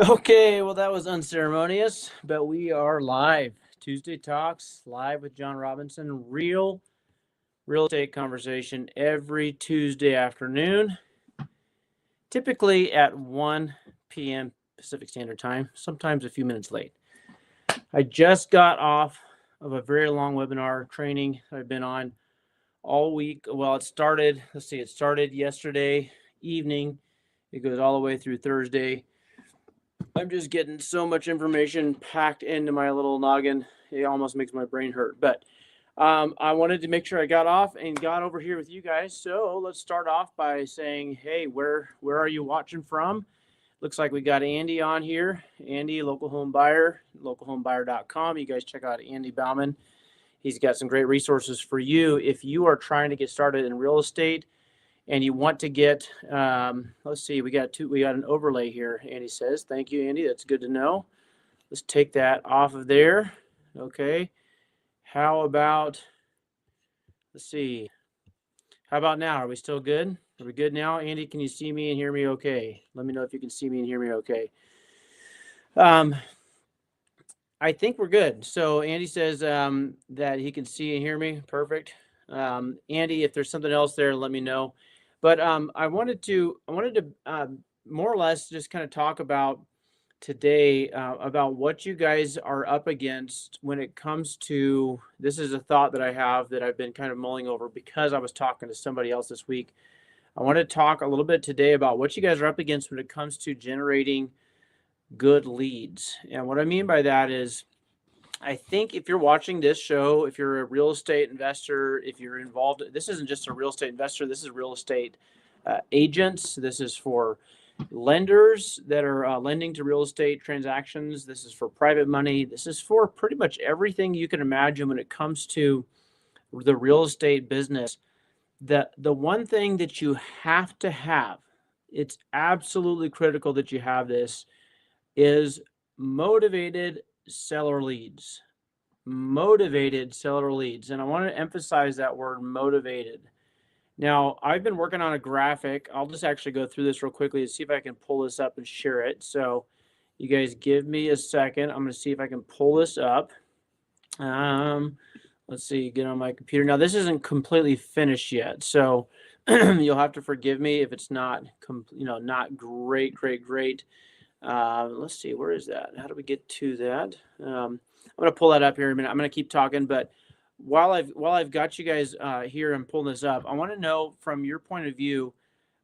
Okay, well, that was unceremonious, but we are live. Tuesday Talks, live with John Robinson. Real estate conversation every Tuesday afternoon, typically at 1 p.m. Pacific Standard Time, sometimes a few minutes late. I just got off of a very long webinar training I've been on all week. Well, it started yesterday evening. It goes all the way through Thursday. I'm just getting so much information packed into my little noggin. It almost makes my brain hurt. But I wanted to make sure I got off and got over here with you guys. So let's start off by saying, hey, where are you watching from? Looks like we got Andy on here. Andy, local home buyer, localhomebuyer.com. You guys check out Andy Bauman. He's got some great resources for you if you are trying to get started in real estate and you want to get, let's see, we got an overlay here. Andy says, thank you, Andy. That's good to know. Let's take that off of there. Okay. How about, let's see. How about now? Are we still good? Are we good now? Andy, can you see me and hear me okay? Let me know if you can see me and hear me okay. I think we're good. So Andy says that he can see and hear me. Perfect. Andy, if there's something else there, let me know. But I wanted to more or less just kind of talk about today about what you guys are up against when it comes to, this is a thought that I have that I've been kind of mulling over because I was talking to somebody else this week. I want to talk a little bit today about what you guys are up against when it comes to generating good leads. And what I mean by that is, I think if you're watching this show, if you're a real estate investor, if you're involved, this isn't just a real estate investor, this is real estate agents. This is for lenders that are lending to real estate transactions. This is for private money. This is for pretty much everything you can imagine when it comes to the real estate business. The one thing that you have to have, it's absolutely critical that you have this, is motivated seller leads. Motivated seller leads. And I want to emphasize that word motivated. Now, I've been working on a graphic. I'll just actually go through this real quickly to see if I can pull this up and share it. So you guys give me a second. I'm going to see if I can pull this up. Let's see, get on my computer. Now, this isn't completely finished yet. So you'll have to forgive me if it's not, not great. Let's see, where is that? How do we get to that? I'm going to pull that up here in a minute. I'm going to keep talking, but while I've got you guys here and pulling this up, I want to know from your point of view,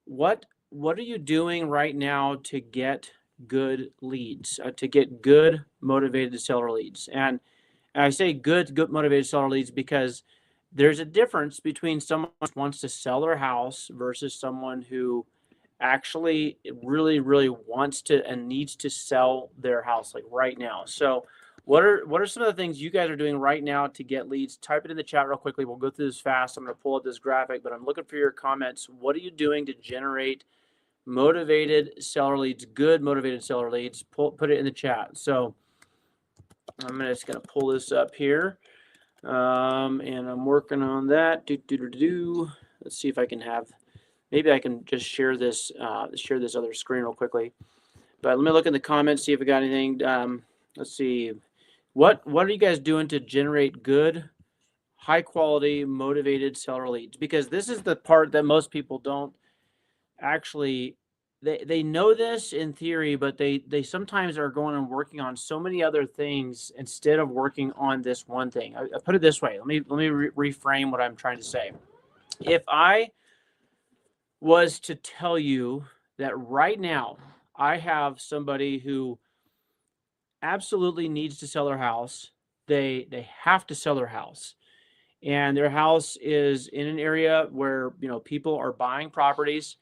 what are you doing right now to get good leads, to get good motivated seller leads? And I say good motivated seller leads because there's a difference between someone who wants to sell their house versus someone who actually really wants to and needs to sell their house like right now. So what are some of the things you guys are doing right now to get leads? Type it in the chat real quickly. We'll go through this fast. I'm going to pull up this graphic, but I'm looking for your comments. What are you doing to generate motivated seller leads, good motivated seller leads? Put it in the chat. So I'm just going to pull this up here. And I'm working on that. Let's see if I can have, maybe I can just share this other screen real quickly. But let me look in the comments, see if we got anything. Let's see. What are you guys doing to generate good, high quality, motivated seller leads? Because this is the part that most people don't actually, they know this in theory, but they sometimes are going and working on so many other things instead of working on this one thing. I put it this way. Let me reframe what I'm trying to say. If I was to tell you that right now I have somebody who absolutely needs to sell their house. They have to sell their house. And their house is in an area where, people are buying properties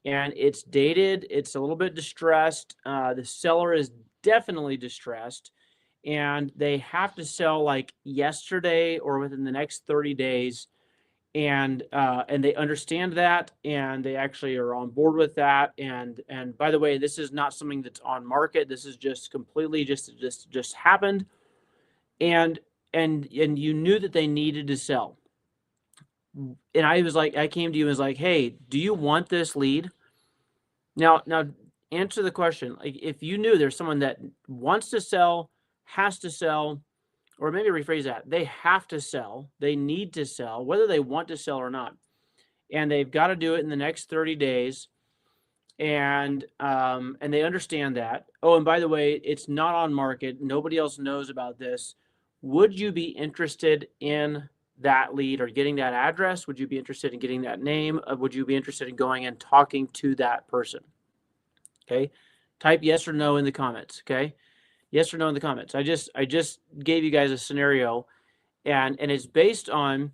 and it's dated. It's a little bit distressed. The seller is definitely distressed and they have to sell like yesterday or within the next 30 days. And they understand that, and they actually are on board with that. And by the way, this is not something that's on market. This is just completely just happened. And you knew that they needed to sell. And I came to you and was like, hey, do you want this lead? Now, answer the question. Like, if you knew there's someone that wants to sell, has to sell, or maybe rephrase that, they have to sell, they need to sell, whether they want to sell or not, and they've got to do it in the next 30 days, and they understand that. Oh, and by the way, it's not on market. Nobody else knows about this. Would you be interested in that lead or getting that address? Would you be interested in getting that name? Would you be interested in going and talking to that person? Okay, type yes or no in the comments. Okay, yes or no in the comments. I just gave you guys a scenario, and it's based on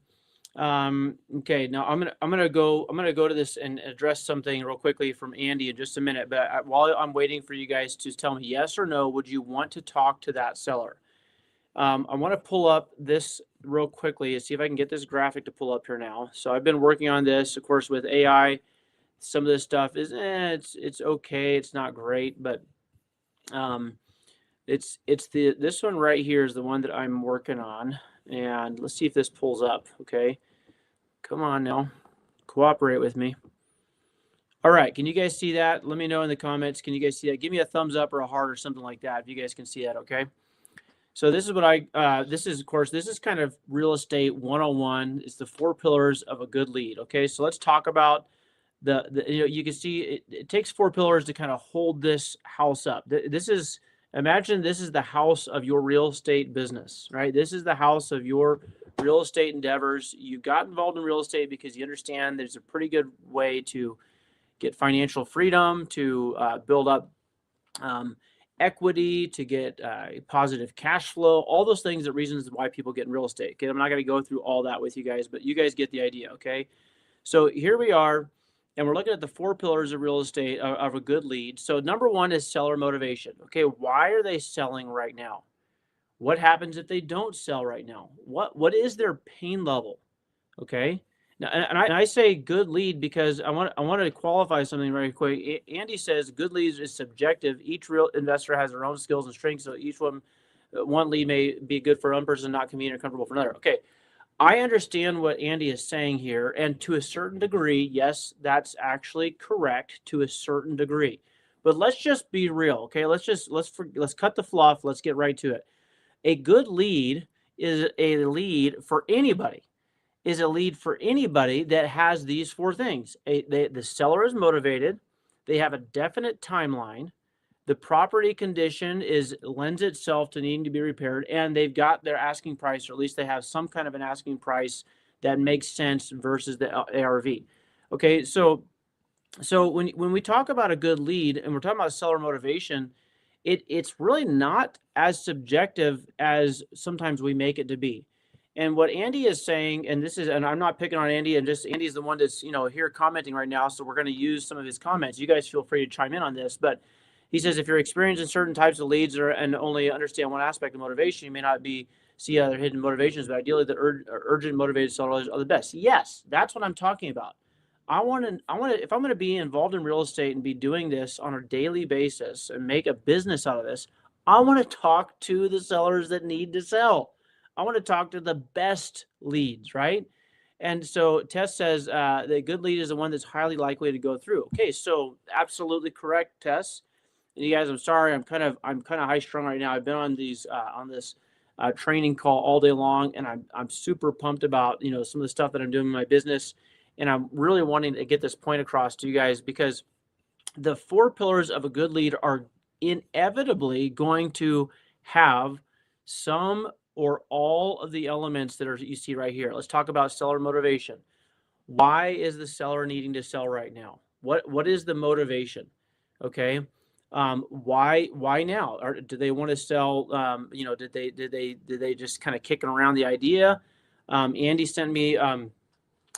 okay. Now I'm gonna go to this and address something real quickly from Andy in just a minute. But while I'm waiting for you guys to tell me yes or no, would you want to talk to that seller? I want to pull up this real quickly and see if I can get this graphic to pull up here now. So I've been working on this, of course, with AI. Some of this stuff is it's okay, it's not great, but it's this one right here is the one that I'm working on, and let's see if this pulls up. Okay, come on now, cooperate with me. All right, can you guys see that? Let me know in the comments. Can you guys see that? Give me a thumbs up or a heart or something like that if you guys can see that. Okay. So this is what this is, of course, this is kind of real estate 101. It's the 4 pillars of a good lead. Okay, so let's talk about you can see it takes 4 pillars to kind of hold this house up. This is, imagine this is the house of your real estate business, right? This is the house of your real estate endeavors. You got involved in real estate because you understand there's a pretty good way to get financial freedom, to build up equity, to get positive cash flow, all those things are reasons why people get in real estate. Okay, I'm not going to go through all that with you guys, but you guys get the idea. Okay, so here we are, and we're looking at the 4 pillars of real estate of a good lead. So number 1 is seller motivation. Okay, why are they selling right now? What happens if they don't sell right now? What is their pain level? Okay. Now, and I say good lead because I want to qualify something very quick. Andy says good leads is subjective. Each real investor has their own skills and strengths, so each one lead may be good for one person, not convenient or comfortable for another. Okay, I understand what Andy is saying here, and to a certain degree, yes, that's actually correct to a certain degree. But let's just be real, okay? Let's cut the fluff. Let's get right to it. A good lead is a lead for anybody. Is a lead for anybody that has these 4 things. The seller is motivated. They have a definite timeline. The property condition lends itself to needing to be repaired, and they've got their asking price, or at least they have some kind of an asking price that makes sense versus the ARV. Okay, so when we talk about a good lead and we're talking about seller motivation, it's really not as subjective as sometimes we make it to be. And what Andy is saying, and I'm not picking on Andy, and just Andy's the one that's here commenting right now, so we're going to use some of his comments. You guys feel free to chime in on this, but he says if you're experiencing certain types of leads and only understand one aspect of motivation, you may not see other hidden motivations, but ideally the urgent motivated sellers are the best. Yes, that's what I'm talking about. I want to if I'm going to be involved in real estate and be doing this on a daily basis and make a business out of this, I want to talk to the sellers that need to sell. I want to talk to the best leads, right? And so Tess says the good lead is the one that's highly likely to go through. Okay, so absolutely correct, Tess. And you guys, I'm sorry, I'm kind of high strung right now. I've been on this training call all day long, and I'm super pumped about some of the stuff that I'm doing in my business, and I'm really wanting to get this point across to you guys because the 4 pillars of a good lead are inevitably going to have some or all of the elements that you see right here. Let's talk about seller motivation. Why is the seller needing to sell right now? What is the motivation? Okay. Why now? Or do they want to sell? Did they just kind of kicking around the idea? Andy sent me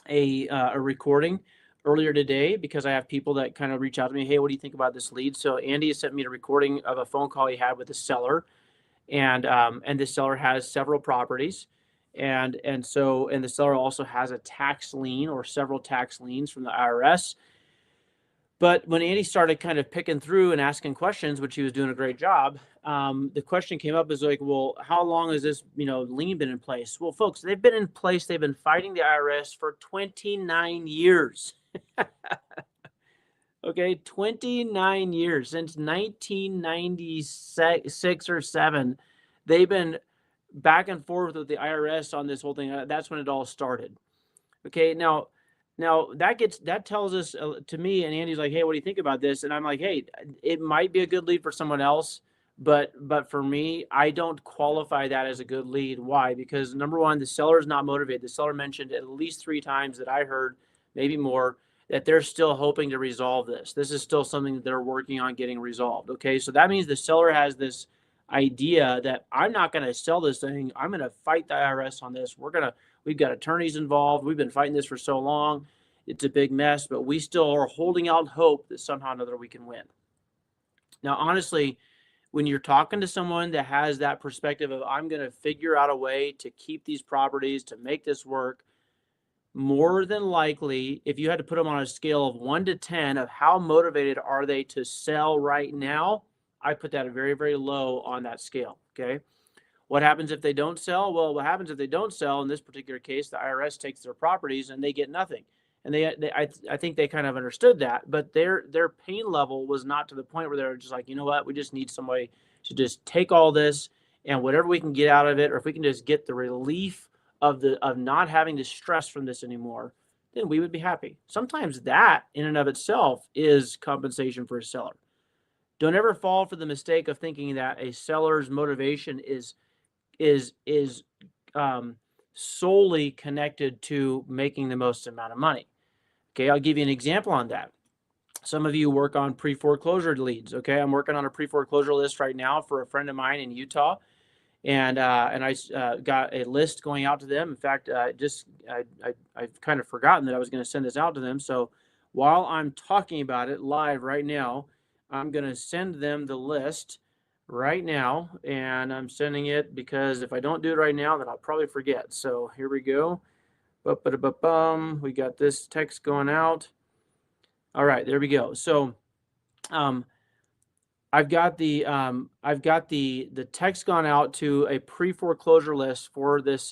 a recording earlier today because I have people that kind of reach out to me. Hey, what do you think about this lead? So Andy sent me a recording of a phone call he had with the seller. And the seller has several properties, and the seller also has a tax lien or several tax liens from the IRS. But when Andy started kind of picking through and asking questions, which he was doing a great job, the question came up is like, well, how long has this lien been in place? Well, folks, they've been in place. They've been fighting the IRS for 29 years. Okay, 29 years since 1996 or 7. They've been back and forth with the IRS on this whole thing. That's when it all started. Okay, now that tells us to me, and Andy's like, "Hey, what do you think about this?" And I'm like, "Hey, it might be a good lead for someone else, but for me, I don't qualify that as a good lead. Why? Because number one, the seller is not motivated. The seller mentioned at least 3 times that I heard, maybe more, that they're still hoping to resolve this. This is still something that they're working on getting resolved. Okay, so that means the seller has this idea that I'm not going to sell this thing. I'm going to fight the IRS on this. We've got attorneys involved. We've been fighting this for so long. It's a big mess, but we still are holding out hope that somehow or another we can win. Now, honestly, when you're talking to someone that has that perspective of, I'm going to figure out a way to keep these properties, to make this work, more than likely, if you had to put them on a scale of 1 to 10 of how motivated are they to sell right now, I put that very, very low on that scale. Okay. What happens if they don't sell? Well, what happens if they don't sell? In this particular case, the IRS takes their properties and they get nothing. And I think they kind of understood that, but their pain level was not to the point where they're just like, you know what, we just need somebody to just take all this and whatever we can get out of it, or if we can just get the relief of not having to stress from this anymore, then we would be happy. Sometimes that in and of itself is compensation for a seller. Don't ever fall for the mistake of thinking that a seller's motivation is um, solely connected to making the most amount of money. Okay, I'll give you an example on that. Some of you work on pre-foreclosure leads. Okay, I'm working on a pre-foreclosure list right now for a friend of mine in Utah, and I got a list going out to them. In fact, I've kind of forgotten that I was going to send this out to them. So while I'm talking about it live right now, I'm going to send them the list right now, and I'm sending it because if I don't do it right now, then I'll probably forget. So here we go. We got this text going out. All right, there we go. So um, I've got the text gone out to a pre-foreclosure list for this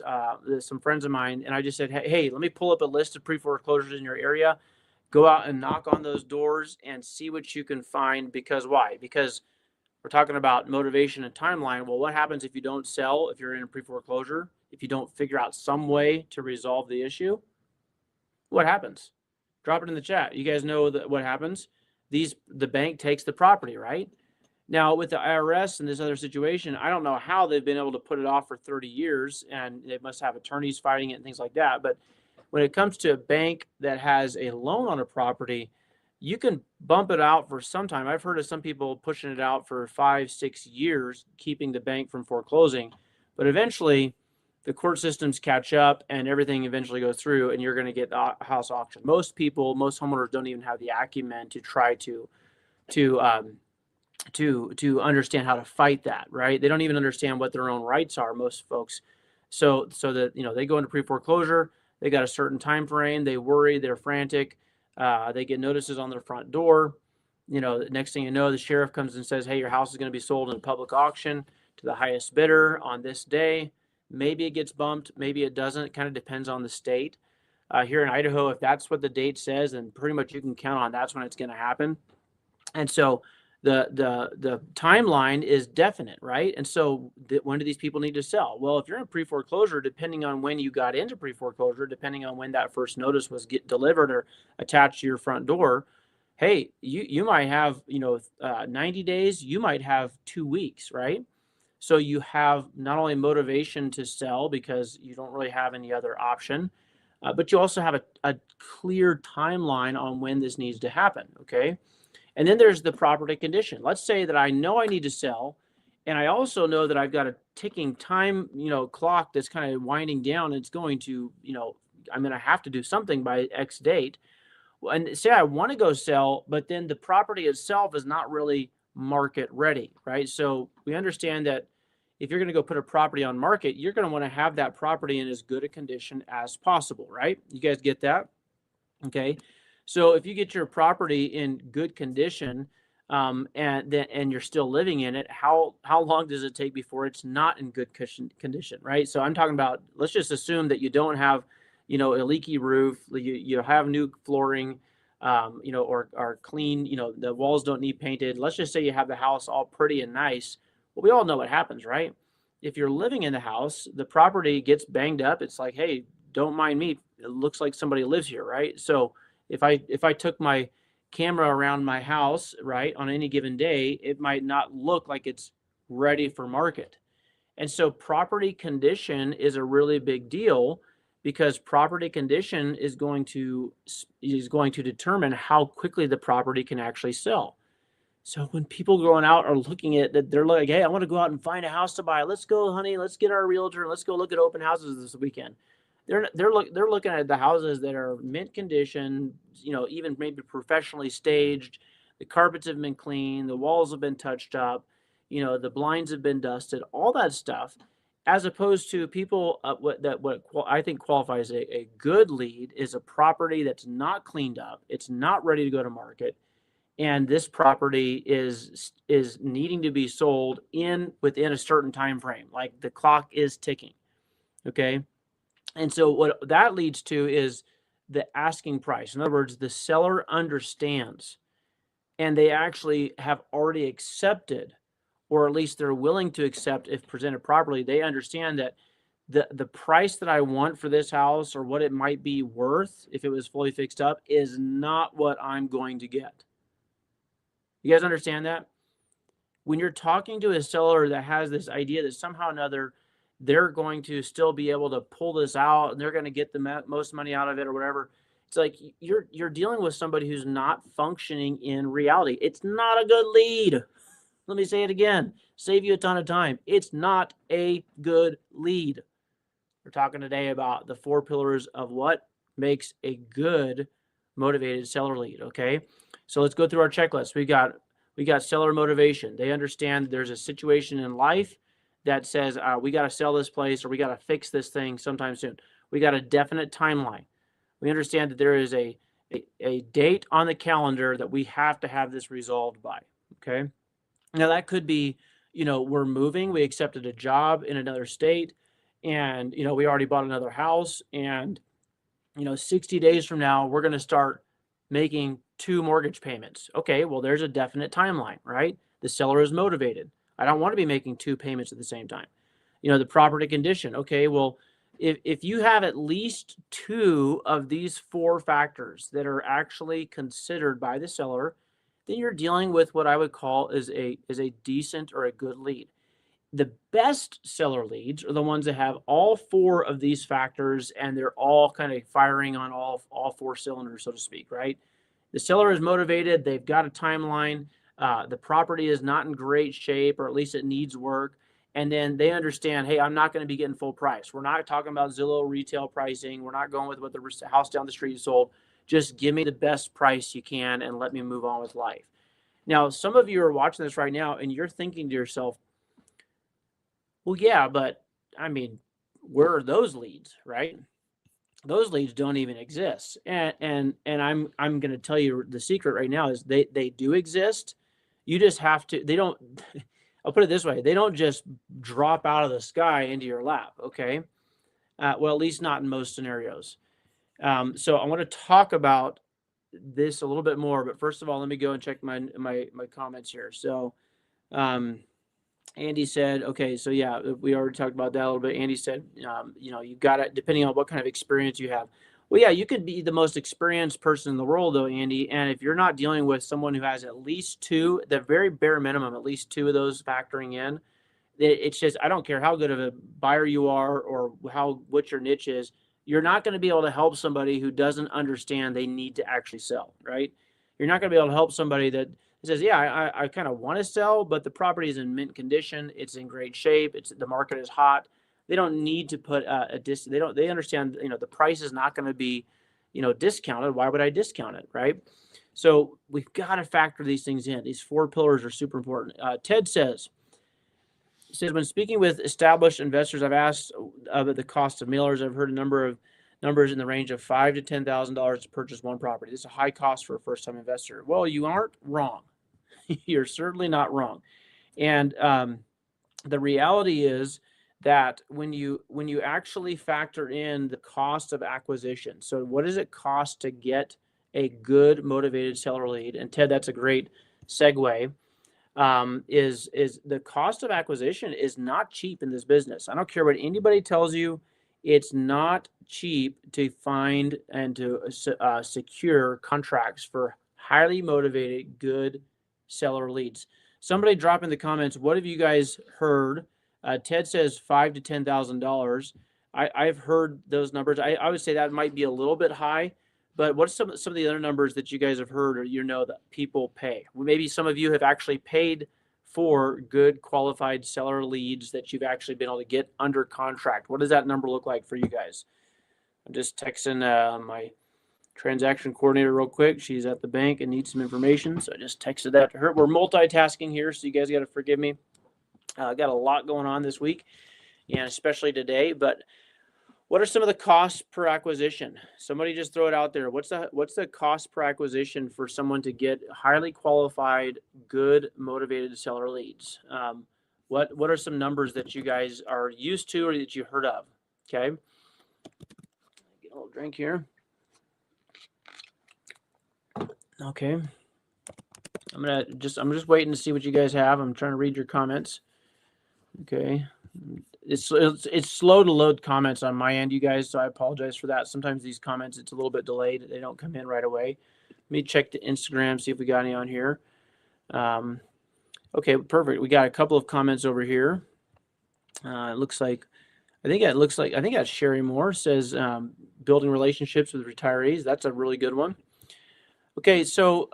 some friends of mine, and I just said, hey, let me pull up a list of pre-foreclosures in your area. Go out and knock on those doors and see what you can find. Because why? Because we're talking about motivation and timeline. Well, what happens if you don't sell, if you're in a pre-foreclosure, if you don't figure out some way to resolve the issue? What happens? Drop it in the chat. You guys know that what happens? The bank takes the property, right? Now, with the IRS and this other situation, I don't know how they've been able to put it off for 30 years, and they must have attorneys fighting it and things like that. But when it comes to a bank that has a loan on a property, you can bump it out for some time. I've heard of some people pushing it out for 5, 6 years, keeping the bank from foreclosing. But eventually, the court systems catch up and everything eventually goes through, and you're going to get the house auction. Most homeowners don't even have the acumen to try to understand how to fight that, right? They don't even understand what their own rights are, most folks. So that, they go into pre-foreclosure, they got a certain time frame, they worry, they're frantic, they get notices on their front door. The next thing you know, the sheriff comes and says, hey, your house is going to be sold in a public auction to the highest bidder on this day. Maybe it gets bumped, maybe it doesn't. It kind of depends on the state. Here in Idaho, if that's what the date says, then pretty much you can count on that's when it's going to happen. And so the timeline is definite, right? And so when do these people need to sell? Well, if you're in pre-foreclosure, depending on when you got into pre-foreclosure, depending on when that first notice was delivered or attached to your front door, hey, you might have 90 days, you might have 2 weeks, right? So you have not only motivation to sell because you don't really have any other option, but you also have a clear timeline on when this needs to happen. Okay. And then there's the property condition. Let's say that I know I need to sell, and I also know that I've got a ticking time, clock that's kind of winding down. It's going to, I'm going to have to do something by X date. And say I want to go sell, but then the property itself is not really market ready, right? So we understand that if you're going to go put a property on market, you're going to want to have that property in as good a condition as possible, right? You guys get that? Okay. So if you get your property in good condition, and you're still living in it, how long does it take before it's not in good condition, right? So I'm talking about, let's just assume that you don't have, a leaky roof, you have new flooring, or are clean, the walls don't need painted. Let's just say you have the house all pretty and nice. Well, we all know what happens, right? If you're living in the house, the property gets banged up. It's like, hey, don't mind me. It looks like somebody lives here, right? So if I took my camera around my house, right, on any given day, it might not look like it's ready for market. And so property condition is a really big deal because property condition is going to determine how quickly the property can actually sell. So when people going out are looking at that, they're like, "Hey, I want to go out and find a house to buy. Let's go, honey. Let's get our realtor. Let's go look at open houses this weekend." They're looking at the houses that are mint condition, even maybe professionally staged. The carpets have been cleaned, the walls have been touched up, the blinds have been dusted, all that stuff, as opposed to people what I think qualifies a good lead is a property that's not cleaned up, it's not ready to go to market, and this property is needing to be sold within a certain time frame, like the clock is ticking. Okay. And so what that leads to is the asking price. In other words, the seller understands and they actually have already accepted, or at least they're willing to accept if presented properly. They understand that the price that I want for this house or what it might be worth if it was fully fixed up is not what I'm going to get. You guys understand that? When you're talking to a seller that has this idea that somehow or another they're going to still be able to pull this out and they're going to get the most money out of it or whatever, it's like you're dealing with somebody who's not functioning in reality. It's not a good lead. Let me say it again. Save you a ton of time. It's not a good lead. We're talking today about the 4 pillars of what makes a good motivated seller lead. Okay. So let's go through our checklist. We got seller motivation. They understand there's a situation in life that says we got to sell this place or we got to fix this thing sometime soon. We got a definite timeline. We understand that there is a date on the calendar that we have to have this resolved by. Okay. Now that could be, we're moving, we accepted a job in another state and, we already bought another house and, 60 days from now, we're going to start making 2 mortgage payments. Okay. Well, there's a definite timeline, right? The seller is motivated. I don't want to be making 2 payments at the same time. The property condition. Okay. Well, if you have at least 2 of these 4 factors that are actually considered by the seller, then you're dealing with what I would call is a decent or a good lead. The best seller leads are the ones that have all 4 of these factors and they're all kind of firing on all 4 cylinders, so to speak, right? The seller is motivated, they've got a timeline, the property is not in great shape, or at least it needs work. And then they understand, hey, I'm not going to be getting full price. We're not talking about Zillow retail pricing. We're not going with what the house down the street sold. Just give me the best price you can and let me move on with life. Now, some of you are watching this right now and you're thinking to yourself, well, yeah, but I mean, where are those leads, right? Those leads don't even exist. And I'm going to tell you the secret right now is they do exist. You just have to, they don't, I'll put it this way. They don't just drop out of the sky into your lap. Okay. Well, at least not in most scenarios. So I want to talk about this a little bit more, but first of all, let me go and check my comments here. So, Andy said, okay, so yeah, we already talked about that a little bit. Andy said, you got it, depending on what kind of experience you have. Well, yeah, you could be the most experienced person in the world, though, Andy. And if you're not dealing with someone who has at least 2, the very bare minimum, at least 2 of those factoring in, it's just, I don't care how good of a buyer you are or what your niche is, you're not going to be able to help somebody who doesn't understand they need to actually sell, right? You're not going to be able to help somebody that says, yeah, I kind of want to sell, but the property is in mint condition. It's in great shape. The market is hot. They don't need to put they understand, the price is not going to be, discounted. Why would I discount it? Right. So we've got to factor these things in. These 4 pillars are super important. Ted says, when speaking with established investors, I've asked about the cost of mailers. I've heard a number of numbers in the range of $5,000 to $10,000 to purchase one property. This is a high cost for a first-time investor. Well, you aren't wrong. You're certainly not wrong. And the reality is that when you actually factor in the cost of acquisition, so what does it cost to get a good motivated seller lead, and Ted, that's a great segue, is the cost of acquisition is not cheap in this business. I don't care what anybody tells you. It's not cheap to find and to secure contracts for highly motivated, good seller leads. Somebody drop in the comments, what have you guys heard? Ted says $5,000 to $10,000. I've heard those numbers. I would say that might be a little bit high, but what's some of the other numbers that you guys have heard or that people pay? Well, maybe some of you have actually paid for good qualified seller leads that you've actually been able to get under contract. What does that number look like for you guys? I'm just texting my transaction coordinator real quick. She's at the bank and needs some information, so I just texted that to her. We're multitasking here, so you guys got to forgive me. Got a lot going on this week, and especially today. But what are some of the costs per acquisition? Somebody just throw it out there. What's the cost per acquisition for someone to get highly qualified, good, motivated seller leads? What are some numbers that you guys are used to or that you heard of? Okay. Get a little drink here. Okay. I'm just waiting to see what you guys have. I'm trying to read your comments. Okay. It's slow to load comments on my end, you guys, so I apologize for that. Sometimes these comments, it's a little bit delayed. They don't come in right away. Let me check the Instagram, see if we got any on here. Okay, perfect. We got a couple of comments over here. It looks like, I think that's Sherry Moore says, building relationships with retirees. That's a really good one. Okay, so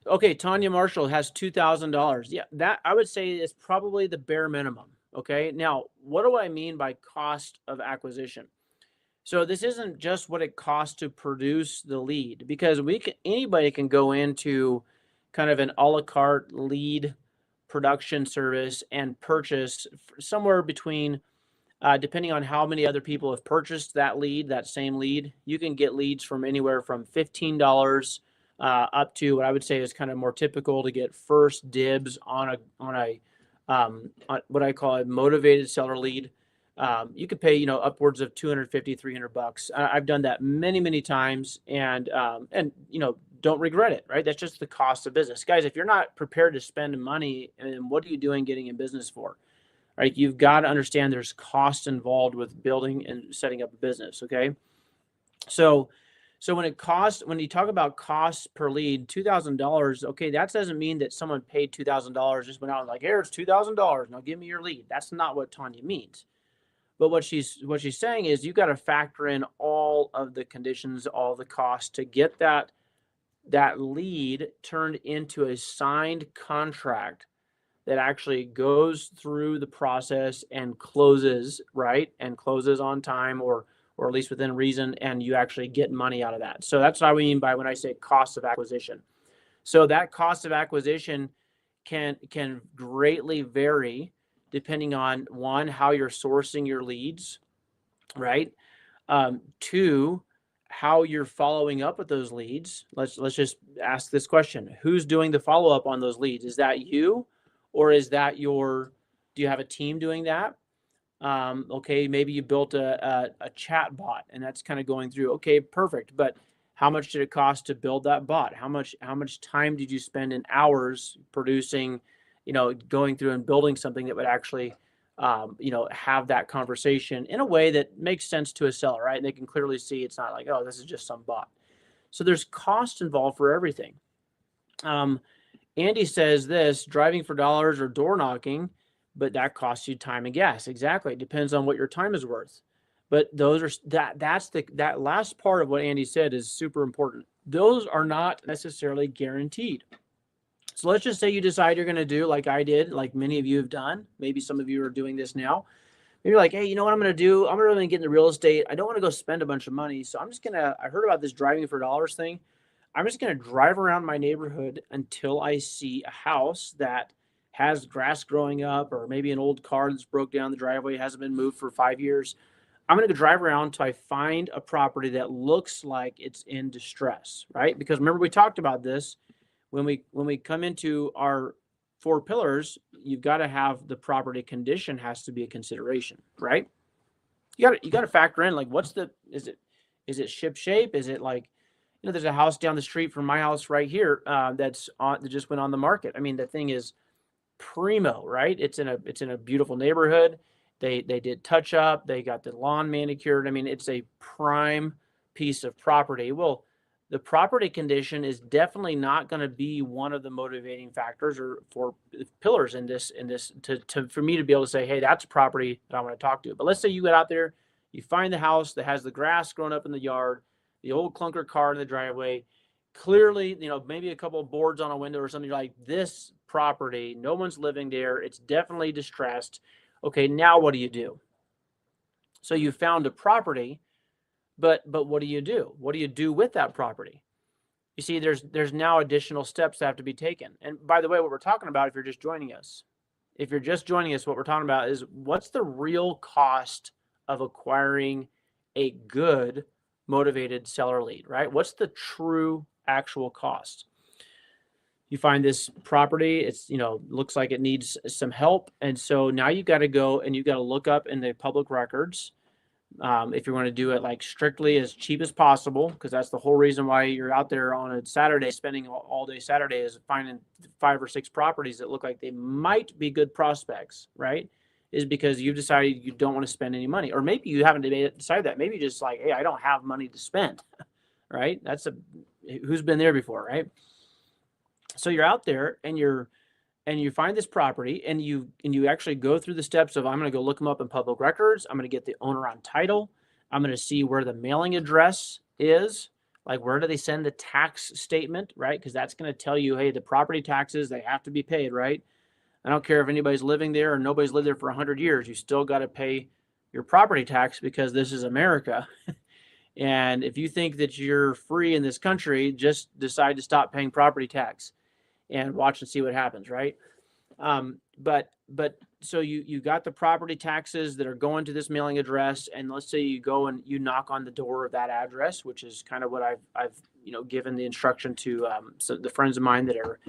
okay, Tanya Marshall has $2,000. Yeah, that I would say is probably the bare minimum. Okay, now what do I mean by cost of acquisition? So this isn't just what it costs to produce the lead, because anybody can go into kind of an a la carte lead production service and purchase somewhere between, depending on how many other people have purchased that same lead, you can get leads from anywhere from $15 up to what I would say is kind of more typical to get first dibs on on what I call a motivated seller lead. You could pay, upwards of $250, $300. I've done that many, many times, and don't regret it, right? That's just the cost of business. Guys, if you're not prepared to spend money, and what are you doing getting in business for? Right? You've got to understand there's costs involved with building and setting up a business, okay? So when you talk about costs per lead, $2,000, okay, that doesn't mean that someone paid $2,000, just went out and like, here, it's $2,000, now give me your lead. That's not what Tanya means. But what she's saying is you got to factor in all of the conditions, all the costs to get that lead turned into a signed contract that actually goes through the process and closes, right? And closes on time or at least within reason, and you actually get money out of that. So that's what I mean by when I say cost of acquisition. So that cost of acquisition can greatly vary depending on, one, how you're sourcing your leads, right? Two, how you're following up with those leads. Let's just ask this question. Who's doing the follow-up on those leads? Is that you, or is that do you have a team doing that? Okay, maybe you built a chat bot and that's kind of going through. Okay, perfect. But how much did it cost to build that bot? How much time did you spend in hours producing, going through and building something that would actually, have that conversation in a way that makes sense to a seller, right? And they can clearly see it's not like, oh, this is just some bot. So there's cost involved for everything. Andy says this, driving for dollars or door knocking, but that costs you time and gas. Exactly. It depends on what your time is worth. But that last part of what Andy said is super important. Those are not necessarily guaranteed. So let's just say you decide you're going to do like I did, like many of you have done. Maybe some of you are doing this now. Maybe you're like, hey, you know what I'm going to do? I'm really going to get into real estate. I don't want to go spend a bunch of money. So I heard about this driving for dollars thing. I'm just going to drive around my neighborhood until I see a house that has grass growing up, or maybe an old car that's broke down the driveway, hasn't been moved for 5 years. I'm going to drive around until I find a property that looks like it's in distress, right? Because remember, we talked about this when we come into our 4 pillars. You've got to have the property condition has to be a consideration, right? You got to factor in, like, is it ship shape? Is it like, there's a house down the street from my house right here that just went on the market. I mean, the thing is primo, right? It's in a beautiful neighborhood. They did touch up. They got the lawn manicured. I mean, it's a prime piece of property. Well, the property condition is definitely not going to be one of the motivating factors or for pillars in this for me to be able to say, hey, that's a property that I want to talk to. But let's say you get out there, you find the house that has the grass growing up in the yard, the old clunker car in the driveway, clearly, maybe a couple of boards on a window or something. You're like, this property, no one's living there. It's definitely distressed. Okay, now what do you do? So you found a property, but what do you do? What do you do with that property? You see, there's now additional steps that have to be taken. And by the way, what we're talking about, if you're just joining us, what we're talking about is what's the real cost of acquiring a good motivated seller lead, right? What's the true actual cost? You find this property, it's, looks like it needs some help. And so now you got to go and you got to look up in the public records. If you're going to do it like strictly as cheap as possible, because that's the whole reason why you're out there on a Saturday, spending all day Saturday, is finding 5 or 6 properties that look like they might be good prospects, right? Is because you've decided you don't want to spend any money. Or maybe you haven't decided that. Maybe just like, hey, I don't have money to spend, right? Who's been there before, right? So you're out there and you find this property and you actually go through the steps of, I'm going to go look them up in public records. I'm going to get the owner on title. I'm going to see where the mailing address is. Like, where do they send the tax statement, right? Because that's going to tell you, hey, the property taxes, they have to be paid, right? I don't care if anybody's living there or nobody's lived there for 100 years. You still got to pay your property tax because this is America. And if you think that you're free in this country, just decide to stop paying property tax and watch and see what happens, right? But so you got the property taxes that are going to this mailing address, and let's say you go and you knock on the door of that address, which is kind of what I've given the instruction to so the friends of mine that are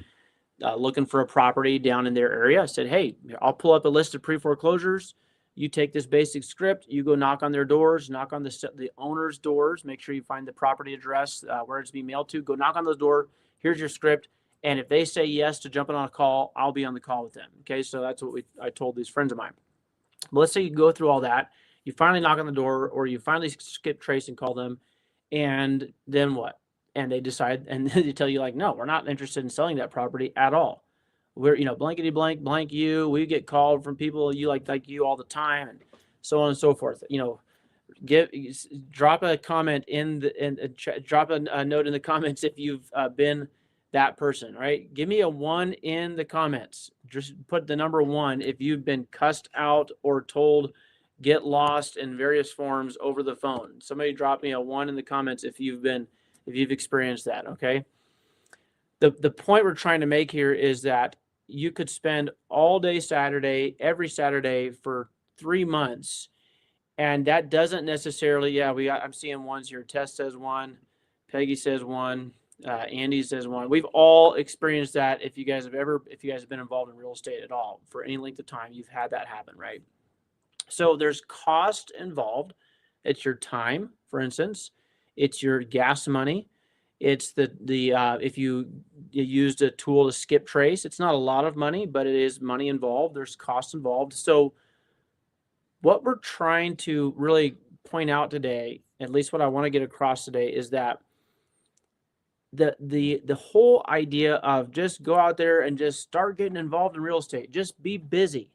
looking for a property down in their area. I said, hey, I'll pull up a list of pre-foreclosures. You take this basic script, you go knock on their doors, knock on the owner's doors, make sure you find the property address where it's being mailed to. Go knock on those doors. Here's your script. And if they say yes to jumping on a call, I'll be on the call with them. Okay, so that's what I told these friends of mine. But let's say you go through all that, you finally knock on the door, or you finally skip trace and call them, and then what? And they decide, and they tell you like, no, we're not interested in selling that property at all. We're blankety blank you. We get called from people you like you all the time, and so on and so forth. Drop a comment drop a note in the comments if you've been that person, right? Give me a 1 in the comments. Just put the number 1 if you've been cussed out or told get lost in various forms over the phone. Somebody drop me a 1 in the comments if you've experienced that, okay? The point we're trying to make here is that you could spend all day Saturday, every Saturday for 3 months, and that doesn't necessarily, I'm seeing ones here. Tess says 1, Peggy says 1. Andy says 1. We've all experienced that. If you guys have been involved in real estate at all for any length of time, you've had that happen, right? So there's cost involved. It's your time, for instance. It's your gas money. It's if you used a tool to skip trace, it's not a lot of money, but it is money involved. There's cost involved. So what we're trying to really point out today, at least what I want to get across today, is that the whole idea of just go out there and just start getting involved in real estate, just be busy.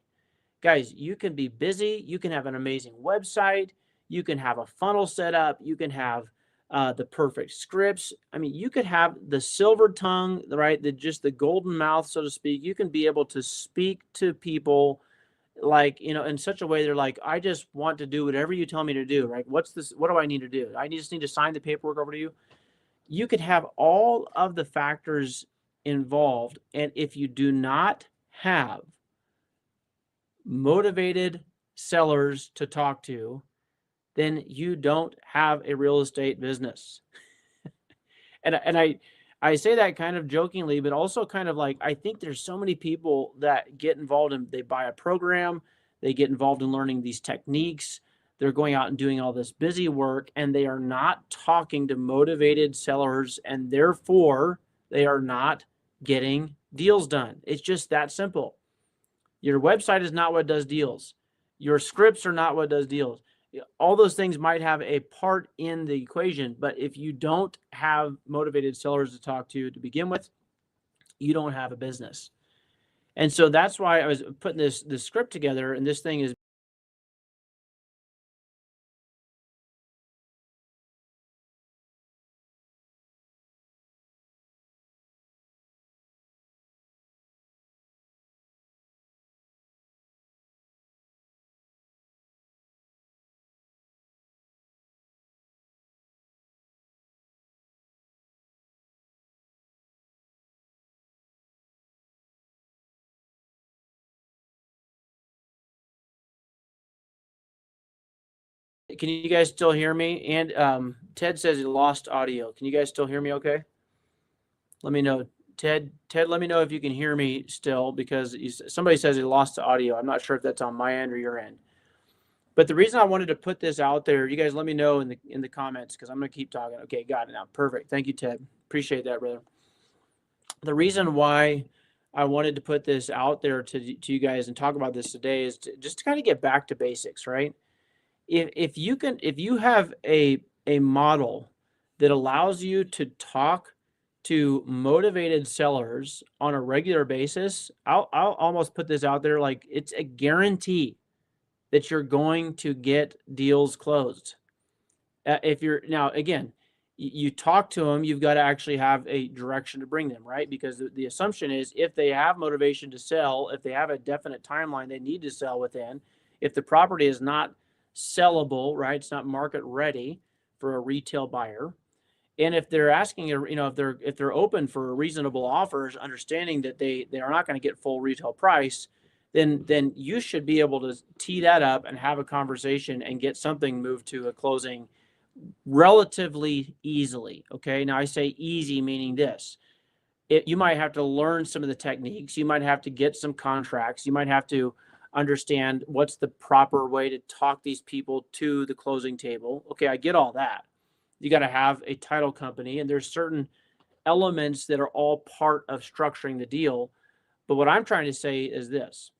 Guys, you can be busy. You can have an amazing website. You can have a funnel set up. You can have the perfect scripts. I mean, you could have the silver tongue, right? Just the golden mouth, so to speak. You can be able to speak to people like, in such a way they're like, I just want to do whatever you tell me to do, right? What do I need to do? I just need to sign the paperwork over to you. You could have all of the factors involved. And if you do not have motivated sellers to talk to, then you don't have a real estate business. and I say that kind of jokingly, but also kind of like, I think there's so many people that get involved in, they buy a program, they get involved in learning these techniques, They're going out and doing all this busy work, and they are not talking to motivated sellers, and therefore they are not getting deals done. It's just that simple. Your website is not what does deals. Your scripts are not what does deals. All those things might have a part in the equation, but if you don't have motivated sellers to talk to begin with, you don't have a business. And so that's why I was putting this script together, and this thing is can you guys still hear me? And Ted says he lost audio. Can you guys still hear me okay? Let me know. Ted, let me know if you can hear me still, because somebody says he lost the audio. I'm not sure if that's on my end or your end. But the reason I wanted to put this out there, you guys let me know in the comments, because I'm going to keep talking. Okay, got it now. Perfect. Thank you, Ted. Appreciate that, brother. The reason why I wanted to put this out there to you guys and talk about this today is just to kind of get back to basics, right? If you have a model that allows you to talk to motivated sellers on a regular basis, I'll almost put this out there like it's a guarantee that you're going to get deals closed. If you're now, again, you talk to them, you've got to actually have a direction to bring them, right? Because the assumption is if they have motivation to sell, if they have a definite timeline they need to sell within, if the property is not sellable, right? It's not market ready for a retail buyer. And if they're asking, if they're open for reasonable offers, understanding that they are not going to get full retail price, then you should be able to tee that up and have a conversation and get something moved to a closing relatively easily. Okay. Now I say easy, meaning this. You might have to learn some of the techniques. You might have to get some contracts. You might have to understand what's the proper way to talk these people to the closing table. Okay, I get all that. You got to have a title company, and there's certain elements that are all part of structuring the deal. But what I'm trying to say is this.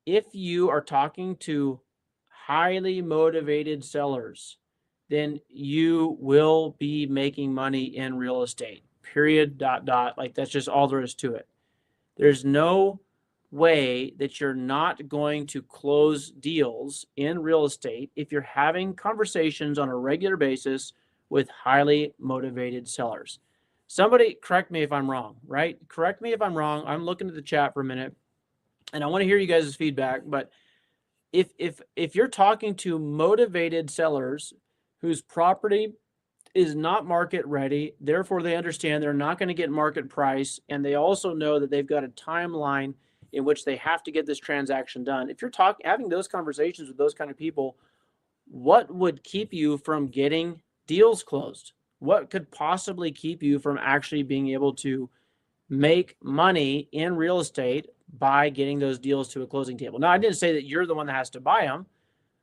If you are talking to highly motivated sellers, then you will be making money in real estate. Period. Dot dot. Like that's just all there is to it. There's no way that you're not going to close deals in real estate if you're having conversations on a regular basis with highly motivated sellers. Somebody correct me if I'm wrong, right? Correct me if I'm wrong. I'm looking at the chat for a minute, and I want to hear you guys' feedback. But if you're talking to motivated sellers whose property is not market ready, therefore they understand they're not going to get market price, and they also know that they've got a timeline in which they have to get this transaction done. If you're having those conversations with those kind of people, what would keep you from getting deals closed? What could possibly keep you from actually being able to make money in real estate by getting those deals to a closing table? Now, I didn't say that you're the one that has to buy them,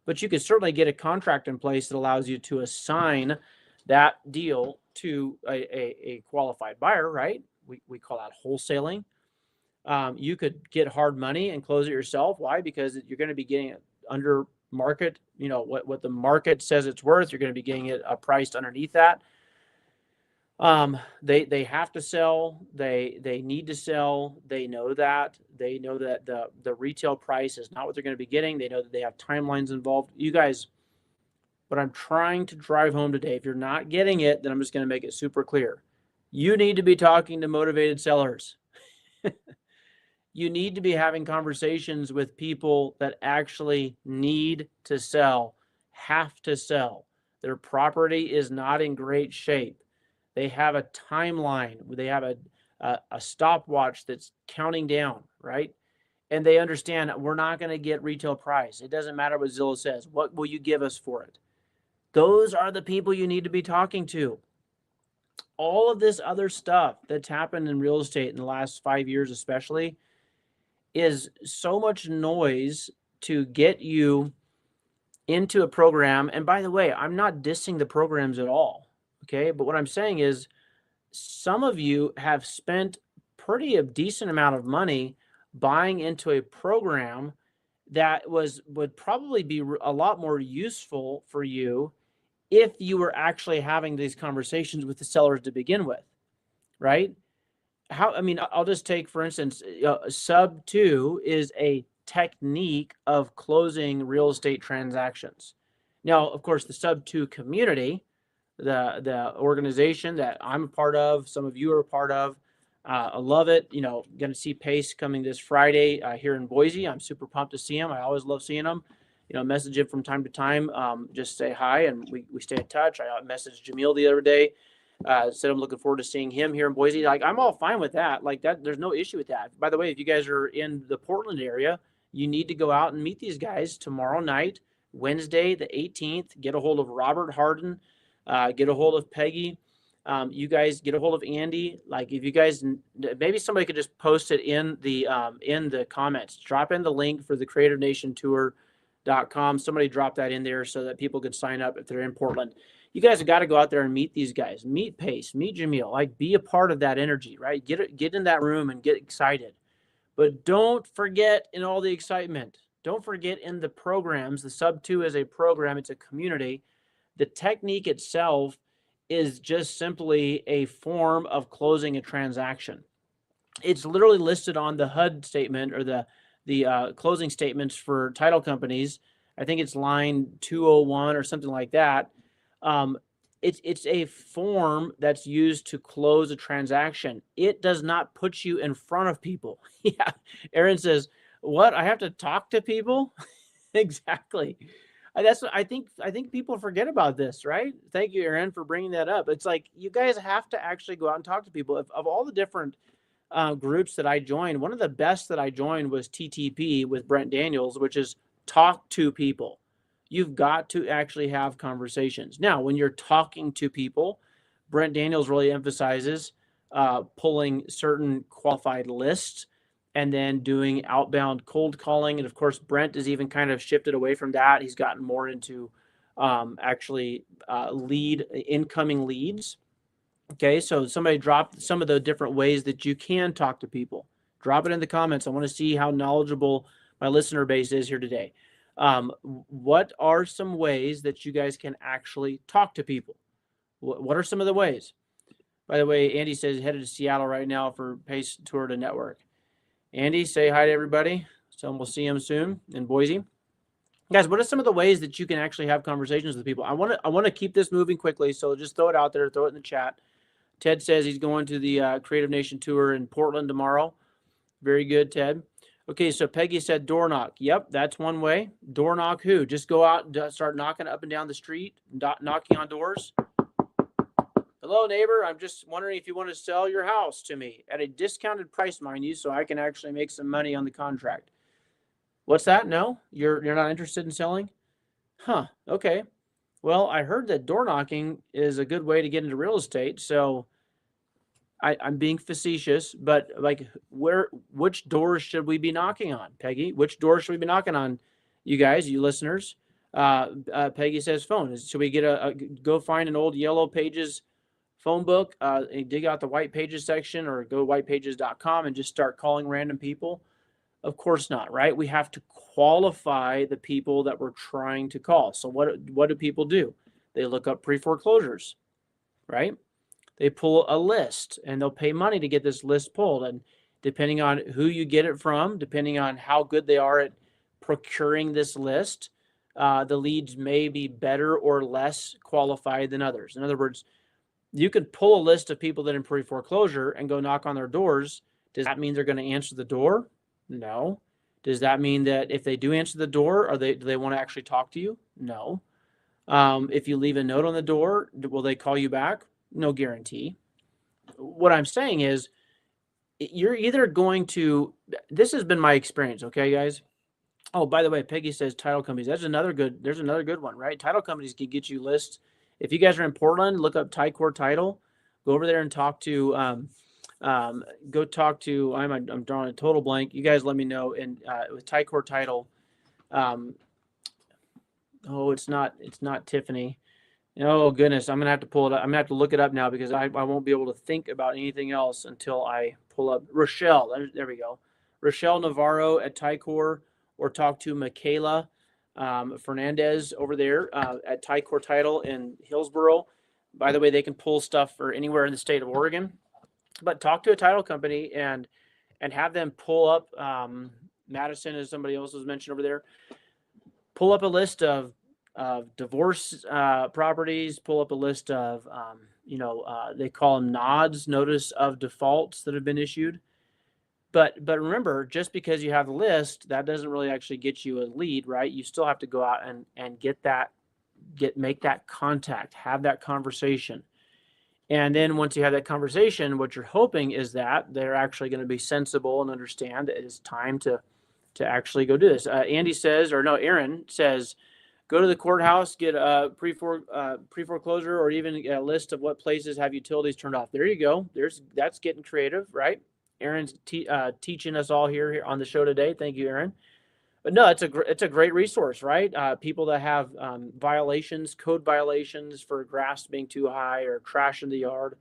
but you could certainly get a contract in place that allows you to assign that deal to a qualified buyer, right? We call that wholesaling. You could get hard money and close it yourself. Why? Because you're going to be getting it under market, what the market says it's worth. You're going to be getting it priced underneath that. They have to sell. They need to sell. They know that. They know that the retail price is not what they're going to be getting. They know that they have timelines involved. You guys, what I'm trying to drive home today, if you're not getting it, then I'm just going to make it super clear. You need to be talking to motivated sellers. You need to be having conversations with people that actually need to sell, have to sell. Their property is not in great shape. They have a timeline. They have a stopwatch that's counting down, right? And they understand that we're not going to get retail price. It doesn't matter what Zillow says. What will you give us for it? Those are the people you need to be talking to. All of this other stuff that's happened in real estate in the last 5 years especially is so much noise to get you into a program. And by the way, I'm not dissing the programs at all. Okay. But what I'm saying is some of you have spent a decent amount of money buying into a program that would probably be a lot more useful for you if you were actually having these conversations with the sellers to begin with, right? I mean, I'll just take, for instance, sub 2 is a technique of closing real estate transactions. Now, of course, the sub 2 community, the organization that I'm a part of, some of you are a part of, I love it. Going to see Pace coming this Friday here in Boise. I'm super pumped to see him. I always love seeing him. Message him from time to time. Just say hi, and we stay in touch. I messaged Jamil the other day. Said I'm looking forward to seeing him here in Boise. Like, I'm all fine with that. Like that, there's no issue with that. By the way, if you guys are in the Portland area, you need to go out and meet these guys tomorrow night, Wednesday the 18th. Get a hold of Robert Harden. Get a hold of Peggy. You guys get a hold of Andy. Like, if you guys, maybe somebody could just post it in the comments. Drop in the link for the CreativeNationTour.com. Somebody drop that in there so that people could sign up if they're in Portland. You guys have got to go out there and meet these guys. Meet Pace. Meet Jamil. Like, be a part of that energy, right? Get in that room and get excited. But don't forget in all the excitement. Don't forget in the programs. The sub 2 is a program. It's a community. The technique itself is just simply a form of closing a transaction. It's literally listed on the HUD statement, or the closing statements for title companies. I think it's line 201 or something like that. It's a form that's used to close a transaction. It does not put you in front of people. Yeah. Aaron says, what? I have to talk to people? Exactly. That's what I think people forget about this, right? Thank you, Aaron, for bringing that up. It's like, you guys have to actually go out and talk to people. Of all the different groups that I joined, one of the best that I joined was TTP with Brent Daniels, which is talk to people. You've got to actually have conversations. Now, when you're talking to people, Brent Daniels really emphasizes pulling certain qualified lists and then doing outbound cold calling. And of course, Brent has even kind of shifted away from that. He's gotten more into incoming leads. Okay, so somebody dropped some of the different ways that you can talk to people. Drop it in the comments. I want to see how knowledgeable my listener base is here today. What are some ways that you guys can actually talk to people? What are some of the ways? By the way, Andy says headed to Seattle right now for Pace Tour to Network. Andy, say hi to everybody. So we'll see him soon in Boise. Guys, what are some of the ways that you can actually have conversations with people? I want to keep this moving quickly, so just throw it out there, throw it in the chat. Ted says he's going to the Creative Nation Tour in Portland tomorrow. Very good, Ted. Okay, so Peggy said door knock. Yep, that's one way. Door knock who? Just go out and start knocking up and down the street, knocking on doors. Hello, neighbor. I'm just wondering if you want to sell your house to me at a discounted price, mind you, so I can actually make some money on the contract. What's that? No? You're not interested in selling? Huh, okay. Well, I heard that door knocking is a good way to get into real estate, so I'm being facetious, but like, which doors should we be knocking on, Peggy? Which doors should we be knocking on, you guys, you listeners? Peggy says phone. Should we get go find an old Yellow Pages phone book, and dig out the White Pages section, or go to whitepages.com and just start calling random people? Of course not, right? We have to qualify the people that we're trying to call. So what do people do? They look up pre-foreclosures, right? They pull a list, and they'll pay money to get this list pulled. And depending on who you get it from, depending on how good they are at procuring this list, the leads may be better or less qualified than others. In other words, you could pull a list of people that are in pre-foreclosure and go knock on their doors. Does that mean they're going to answer the door? No. Does that mean that if they do answer the door, do they want to actually talk to you? No. If you leave a note on the door, will they call you back? No guarantee. What I'm saying is, you're either going to, this has been my experience, okay, guys? Oh, by the way, Peggy says title companies. There's another good one, right? Title companies can get you lists. If you guys are in Portland, look up Tycor Title. Go over there and talk to, I'm drawing a total blank. You guys let me know. And with Tycor Title, Oh, it's not Tiffany. Oh goodness, I'm gonna have to pull it up. I'm gonna have to look it up now because I won't be able to think about anything else until I pull up Rochelle. There we go. Rochelle Navarro at Tycor, or talk to Michaela Fernandez over there at Tycor Title in Hillsboro. By the way, they can pull stuff for anywhere in the state of Oregon, but talk to a title company and have them pull up Madison, as somebody else was mentioned over there. Pull up a list of divorce properties. Pull up a list of they call them nods, notice of defaults, that have been issued. But remember, just because you have the list, that doesn't really actually get you a lead, right? You still have to go out and make that contact, have that conversation. And then once you have that conversation, what you're hoping is that they're actually going to be sensible and understand that it's time to actually go do this. Aaron says, go to the courthouse, get a pre-foreclosure, or even a list of what places have utilities turned off. There you go. That's getting creative, right? Aaron's teaching us all here on the show today. Thank you, Aaron. But no, it's a great resource, right? People that have violations, code violations for grass being too high or trash in the yard.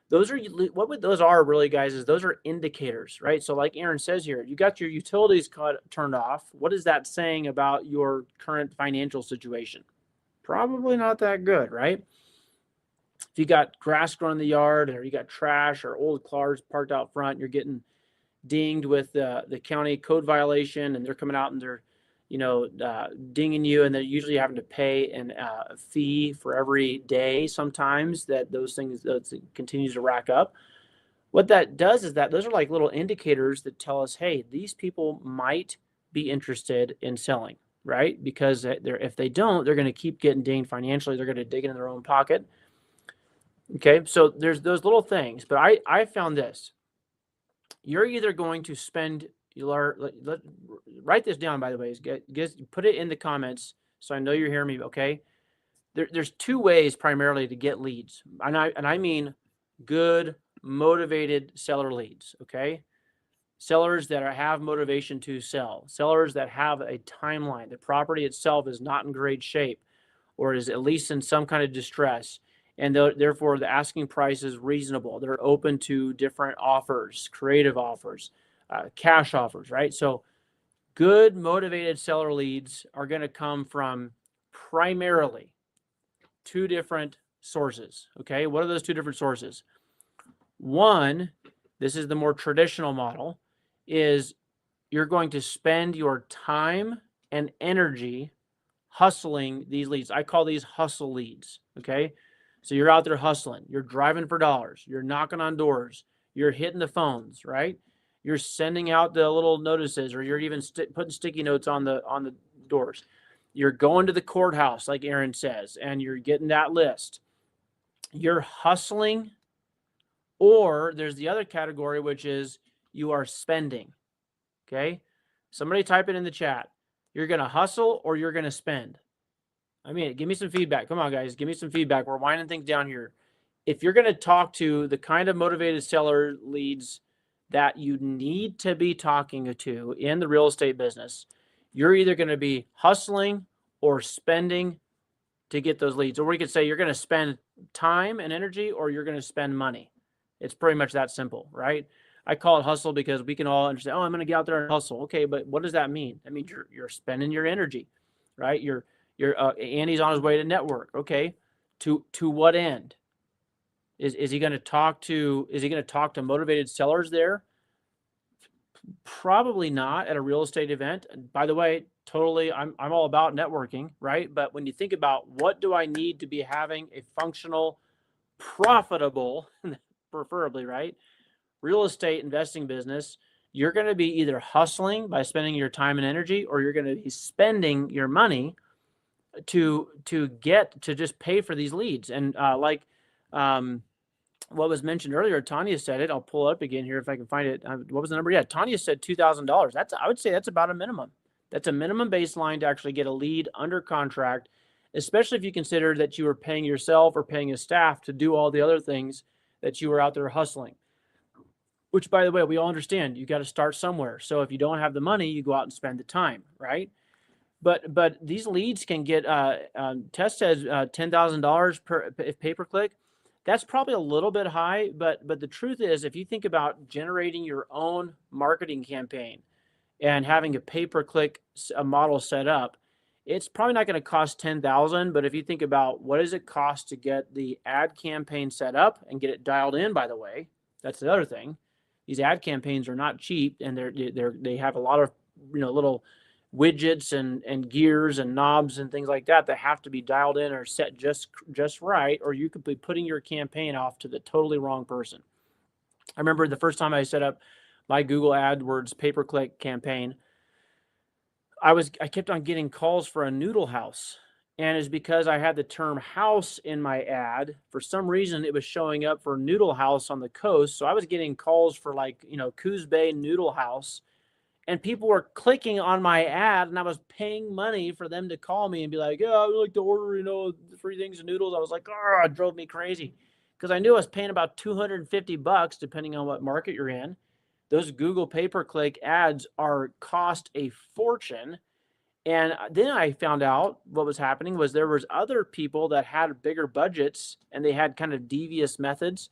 Those are really, guys, is those are indicators, right? So like Aaron says here, you got your utilities turned off. What is that saying about your current financial situation? Probably not that good, right? If you got grass growing in the yard, or you got trash or old cars parked out front, you're getting dinged with the county code violation, and they're coming out and they're dinging you, and they're usually having to pay a fee for every day sometimes that those things continues to rack up. What that does is that those are like little indicators that tell us, hey, these people might be interested in selling, right? Because if they don't, they're going to keep getting dinged financially. They're going to dig into their own pocket. Okay, so there's those little things. But I found this. You're either going to spend, write this down, by the way, put it in the comments so I know you're hearing me, okay? There's two ways primarily to get leads. And I mean good, motivated seller leads, okay? Sellers that have motivation to sell, sellers that have a timeline. The property itself is not in great shape, or is at least in some kind of distress, and therefore the asking price is reasonable. They're open to different offers, creative offers, cash offers, right? So good motivated seller leads are going to come from primarily two different sources. Okay, what are those two different sources? One, this is the more traditional model, is you're going to spend your time and energy hustling these leads. I call these hustle leads. Okay, so you're out there hustling, you're driving for dollars, you're knocking on doors, you're hitting the phones, right? You're sending out the little notices, or you're even putting sticky notes on the doors. You're going to the courthouse, like Aaron says, and you're getting that list. You're hustling. Or there's the other category, which is you are spending. Okay, somebody type it in the chat. You're going to hustle or you're going to spend. I mean, give me some feedback. Come on, guys. Give me some feedback. We're winding things down here. If you're going to talk to the kind of motivated seller leads that you need to be talking to in the real estate business, you're either going to be hustling or spending to get those leads. Or we could say you're going to spend time and energy, or you're going to spend money. It's pretty much that simple, right? I call it hustle because we can all understand, oh, I'm going to get out there and hustle. Okay, but what does that mean? That means you're spending your energy, right? Andy's on his way to network. Okay, to what end? Is he going to talk to motivated sellers there? Probably not at a real estate event. And by the way, totally, I'm all about networking, right? But when you think about what do I need to be having a functional, profitable, preferably, right, real estate investing business, you're going to be either hustling by spending your time and energy, or you're going to be spending your money to just pay for these leads. And what was mentioned earlier, Tanya said it. I'll pull it up again here if I can find it. What was the number? Yeah, Tanya said $2,000. I would say that's about a minimum. That's a minimum baseline to actually get a lead under contract, especially if you consider that you were paying yourself or paying a staff to do all the other things that you were out there hustling. Which, by the way, we all understand you got to start somewhere. So if you don't have the money, you go out and spend the time, right? But these leads can get Test says $10,000 per if pay per click. That's probably a little bit high, but the truth is, if you think about generating your own marketing campaign and having a pay per click a model set up, it's probably not going to cost 10,000. But if you think about what does it cost to get the ad campaign set up and get it dialed in, by the way, that's the other thing. These ad campaigns are not cheap, and they have a lot of little widgets and gears and knobs and things like that that have to be dialed in or set just right, or you could be putting your campaign off to the totally wrong person. I remember the first time I set up my Google AdWords pay-per-click campaign, I kept on getting calls for a noodle house. And it's because I had the term house in my ad. For some reason, it was showing up for noodle house on the coast. So I was getting calls for Coos Bay noodle house. And people were clicking on my ad, and I was paying money for them to call me and be like, yeah, I would like to order, 3 things of noodles. I was like, oh, it drove me crazy because I knew I was paying about $250 depending on what market you're in. Those Google pay-per-click ads cost a fortune. And then I found out what was happening was there was other people that had bigger budgets and they had kind of devious methods.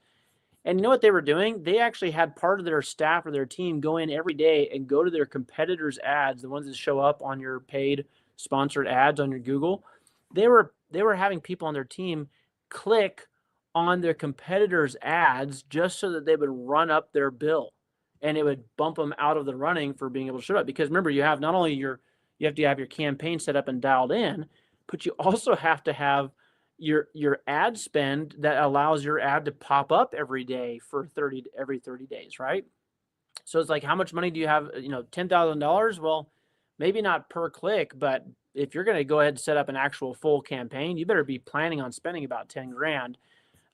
And you know what they were doing? They actually had part of their staff or their team go in every day and go to their competitors' ads, the ones that show up on your paid sponsored ads on your Google. They were having people on their team click on their competitors' ads just so that they would run up their bill, and it would bump them out of the running for being able to show up. Because remember, you have not only you have to have your campaign set up and dialed in, but you also have to have your ad spend that allows your ad to pop up every day for every 30 days, right? So it's like, how much money do you have? $10,000. Well, maybe not per click, but if you're going to go ahead and set up an actual full campaign, you better be planning on spending about 10 grand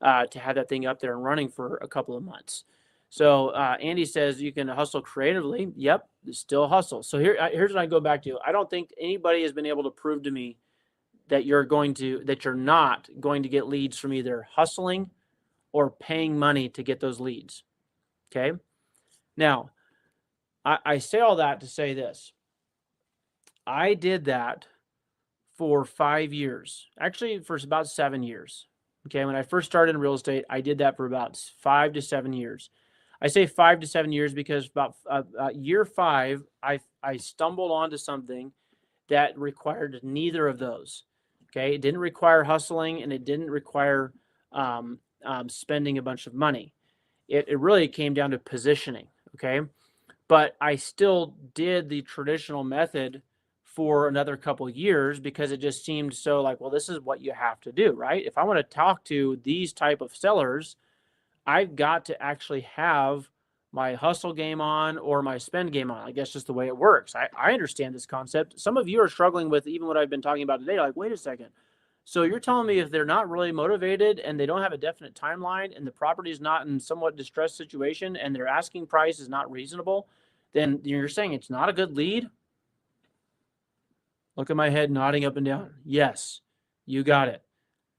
to have that thing up there and running for a couple of months. So Andy says you can hustle creatively. Yep, still hustle. So here's what I go back to. I don't think anybody has been able to prove to me that you're not going to get leads from either hustling or paying money to get those leads. Okay. Now, I say all that to say this. I did that for 5 years, actually for about 7 years. Okay. When I first started in real estate, I did that for about 5 to 7 years. I say 5 to 7 years because about year 5, I stumbled onto something that required neither of those. Okay. It didn't require hustling and it didn't require spending a bunch of money. It really came down to positioning. Okay. But I still did the traditional method for another couple of years because it just seemed so like, well, this is what you have to do, right? If I want to talk to these type of sellers, I've got to actually have my hustle game on or my spend game on. I guess just the way it works. I understand this concept. Some of you are struggling with even what I've been talking about today. Like, wait a second. So you're telling me if they're not really motivated and they don't have a definite timeline and the property is not in somewhat distressed situation and their asking price is not reasonable, then you're saying it's not a good lead? Look at my head nodding up and down. Yes, you got it.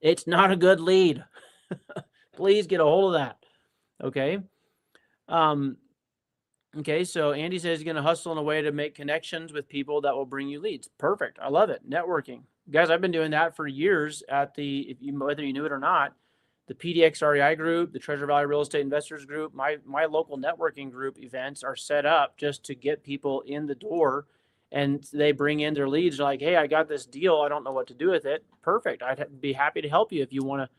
It's not a good lead. Please get a hold of that. Okay. Okay. So Andy says he's going to hustle in a way to make connections with people that will bring you leads. Perfect. I love it. Networking. Guys, I've been doing that for years at whether you knew it or not, the PDX REI group, the Treasure Valley Real Estate Investors group, my local networking group events are set up just to get people in the door, and they bring in their leads like, hey, I got this deal. I don't know what to do with it. Perfect. I'd be happy to help you if you want to,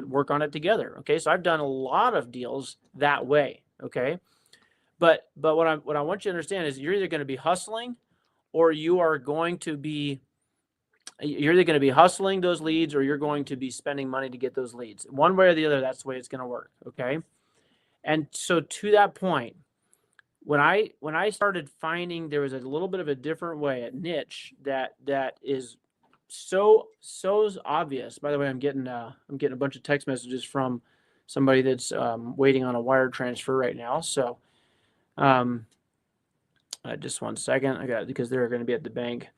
work on it together. Okay. So I've done a lot of deals that way. Okay. But what I want you to understand is you're either going to be hustling or you're either going to be hustling those leads or you're going to be spending money to get those leads. One way or the other, that's the way it's going to work. Okay. And so to that point, when I started finding there was a little bit of a different way, a niche that is so obvious. By the way, I'm getting a bunch of text messages from somebody that's waiting on a wire transfer right now. So just 1 second. I got it because they're going to be at the bank.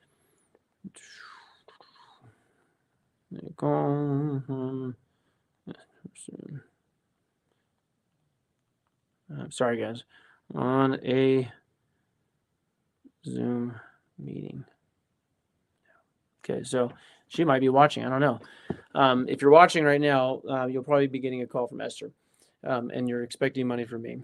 Sorry, guys. On a Zoom meeting. Okay, so she might be watching. I don't know. If you're watching right now, you'll probably be getting a call from Esther, and you're expecting money from me.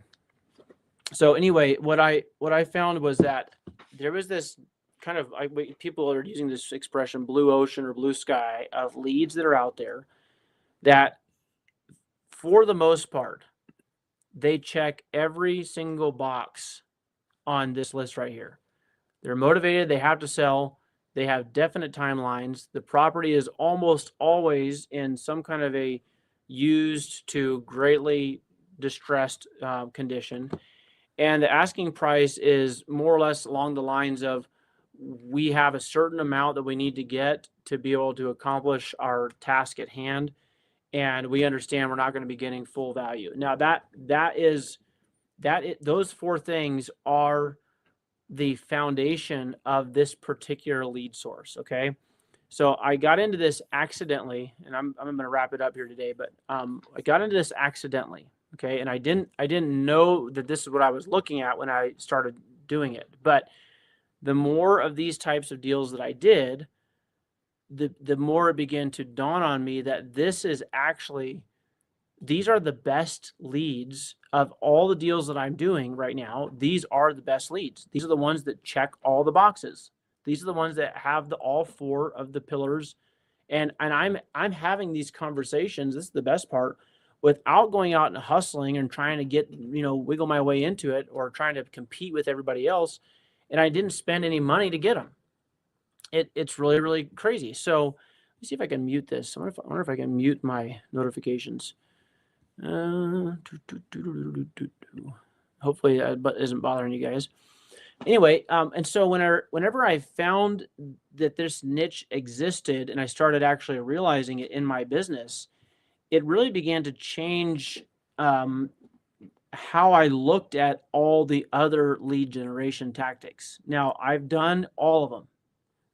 So anyway, what I found was that there was this kind of people are using this expression blue ocean or blue sky of leads that are out there that, for the most part, they check every single box on this list right here. They're motivated, they have to sell, they have definite timelines. The property is almost always in some kind of a used to greatly distressed condition. And the asking price is more or less along the lines of, we have a certain amount that we need to get to be able to accomplish our task at hand. And we understand we're not going to be getting full value. Now those four things are the foundation of this particular lead source. Okay. So I got into this accidentally, and I'm going to wrap it up here today, but I got into this accidentally. Okay. And I didn't know that this is what I was looking at when I started doing it. But the more of these types of deals that I did, the more it began to dawn on me that these are the best leads of all the deals that I'm doing right now. These are the best leads. These are the ones that check all the boxes. These are the ones that have all four of the pillars. And I'm having these conversations. This is the best part, without going out and hustling and trying to get, wiggle my way into it or trying to compete with everybody else. And I didn't spend any money to get them. It's really, really crazy. So let's see if I can mute this. I wonder if I can mute my notifications. Hopefully that isn't bothering you guys. Anyway, and so whenever I found that this niche existed and I started actually realizing it in my business, it really began to change how I looked at all the other lead generation tactics. Now, I've done all of them.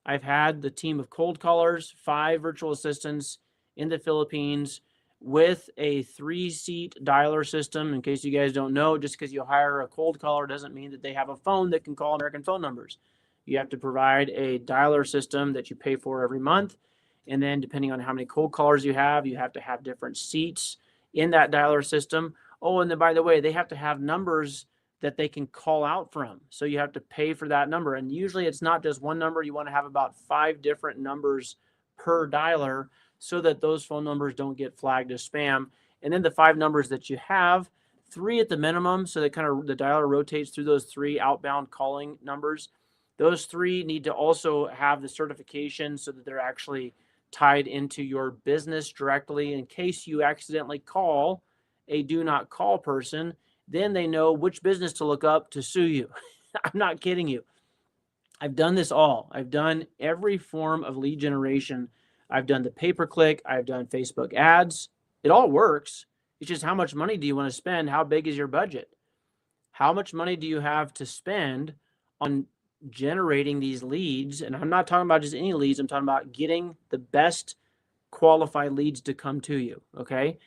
I've had the team of cold callers, 5 virtual assistants in the Philippines, with a 3-seat dialer system. In case you guys don't know, just because you hire a cold caller doesn't mean that they have a phone that can call American phone numbers. You have to provide a dialer system that you pay for every month. And then depending on how many cold callers you have to have different seats in that dialer system. Oh, and then by the way, they have to have numbers that they can call out from. So you have to pay for that number. And usually it's not just one number. You want to have about 5 different numbers per dialer, so that those phone numbers don't get flagged as spam. And then the 5 numbers that you have, 3 at the minimum, so that kind of the dialer rotates through those 3 outbound calling numbers. Those 3 need to also have the certification so that they're actually tied into your business directly. In case you accidentally call a do not call person, then they know which business to look up to sue you. I'm not kidding you. I've done this all. I've done every form of lead generation. I've done the pay-per-click. I've done Facebook ads. It all works. It's just, how much money do you want to spend? How big is your budget? How much money do you have to spend on generating these leads? And I'm not talking about just any leads. I'm talking about getting the best qualified leads to come to you. Okay.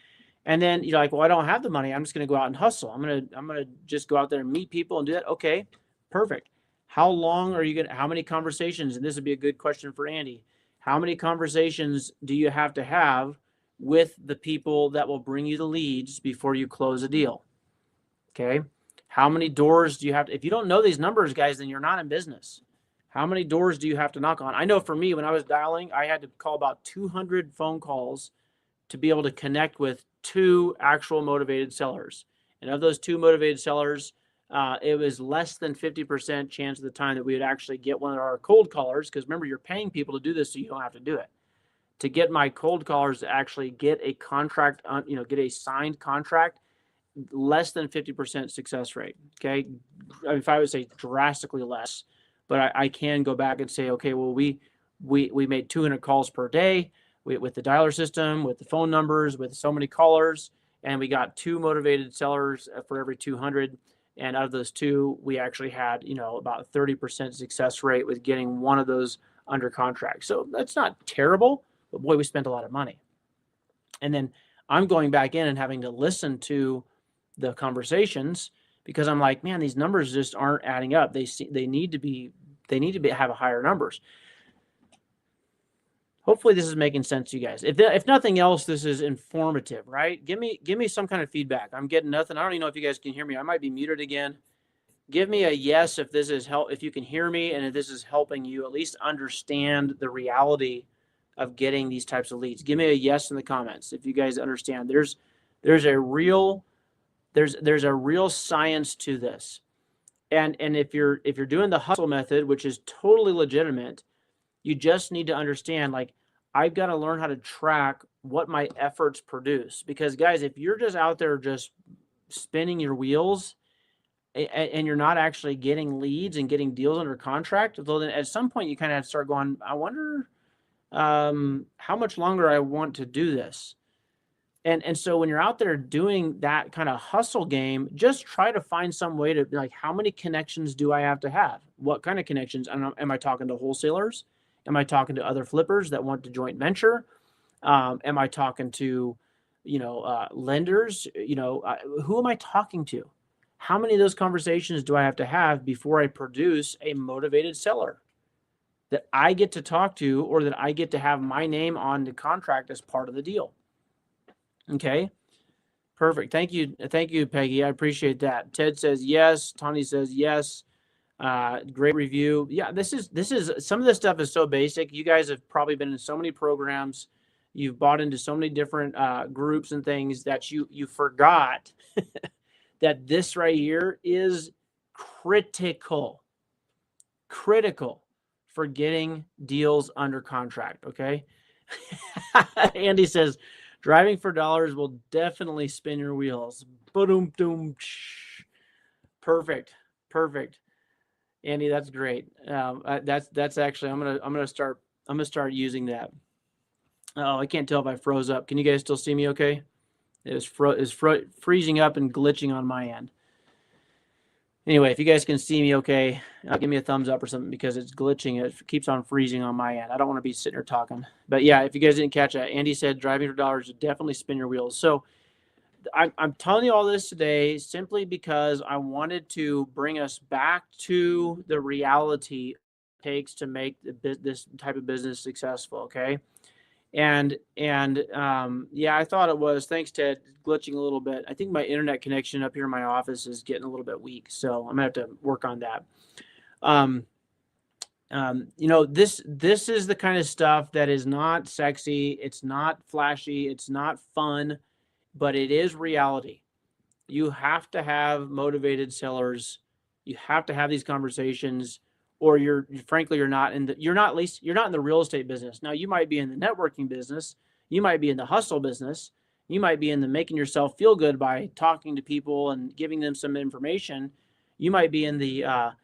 And then you're like, well, I don't have the money. I'm just going to go out and hustle. I'm going to just go out there and meet people and do that. Okay, perfect. How many conversations? And this would be a good question for Andy. How many conversations do you have to have with the people that will bring you the leads before you close a deal? Okay. How many doors do you have to, if you don't know these numbers, guys, then you're not in business. How many doors do you have to knock on? I know for me, when I was dialing, I had to call about 200 phone calls to be able to connect with 2 actual motivated sellers. And of those 2 motivated sellers, it was less than 50% chance of the time that we would actually get one of our cold callers. Because remember, you're paying people to do this, so you don't have to do it. To get my cold callers to actually get a contract, get a signed contract, less than 50% success rate. Okay, if I would say drastically less, but I can go back and say, okay, well, we made 200 calls per day with the dialer system, with the phone numbers, with so many callers, and we got 2 motivated sellers for every 200. And out of those 2, we actually had, about 30% success rate with getting one of those under contract. So that's not terrible, but boy, we spent a lot of money. And then I'm going back in and having to listen to the conversations, because I'm like, man, these numbers just aren't adding up. They need to have higher numbers. Hopefully this is making sense to you guys. If nothing else, this is informative, right? Give me some kind of feedback. I'm getting nothing. I don't even know if you guys can hear me. I might be muted again. Give me a yes if this is if you can hear me and if this is helping you at least understand the reality of getting these types of leads. Give me a yes in the comments if you guys understand. There's a real science to this. And if you're doing the hustle method, which is totally legitimate, you just need to understand, like, I've got to learn how to track what my efforts produce. Because guys, if you're just out there just spinning your wheels and you're not actually getting leads and getting deals under contract, well, then at some point you kind of have to start going, I wonder how much longer I want to do this. And so when you're out there doing that kind of hustle game, just try to find some way to, like, how many connections do I have to have? What kind of connections? Am I talking to wholesalers? Am I talking to other flippers that want to joint venture? Am I talking to, lenders? Who am I talking to? How many of those conversations do I have to have before I produce a motivated seller that I get to talk to, or that I get to have my name on the contract as part of the deal? Okay, perfect. Thank you, Peggy. I appreciate that. Ted says yes. Tony says yes. Great review. Yeah, this is some of this stuff is so basic. You guys have probably been in so many programs. You've bought into so many different groups and things that you forgot that this right here is critical for getting deals under contract. Okay. Andy says, driving for dollars will definitely spin your wheels. Boom, doom. Perfect. Andy, that's great. That's actually, I'm gonna start using that. Oh, I can't tell if I froze up. Can you guys still see me? Okay. It was freezing up and glitching on my end. Anyway, if you guys can see me okay, give me a thumbs up or something, because it's glitching. It keeps on freezing on my end. I don't want to be sitting here talking. But yeah, if you guys didn't catch that, Andy said driving for dollars would definitely spin your wheels. So I'm telling you all this today simply because I wanted to bring us back to the reality it takes to make this type of business successful. Okay. And yeah, I thought it was. Thanks, Ted. Glitching a little bit. I think my internet connection up here in my office is getting a little bit weak, so I'm gonna have to work on that. This is the kind of stuff that is not sexy. It's not flashy. It's not fun, but it is reality. You have to have motivated sellers. You have to have these conversations, or you're not in the real estate business. Now, you might be in the networking business, you might be in the hustle business, you might be in the making yourself feel good by talking to people and giving them some information. You might be in the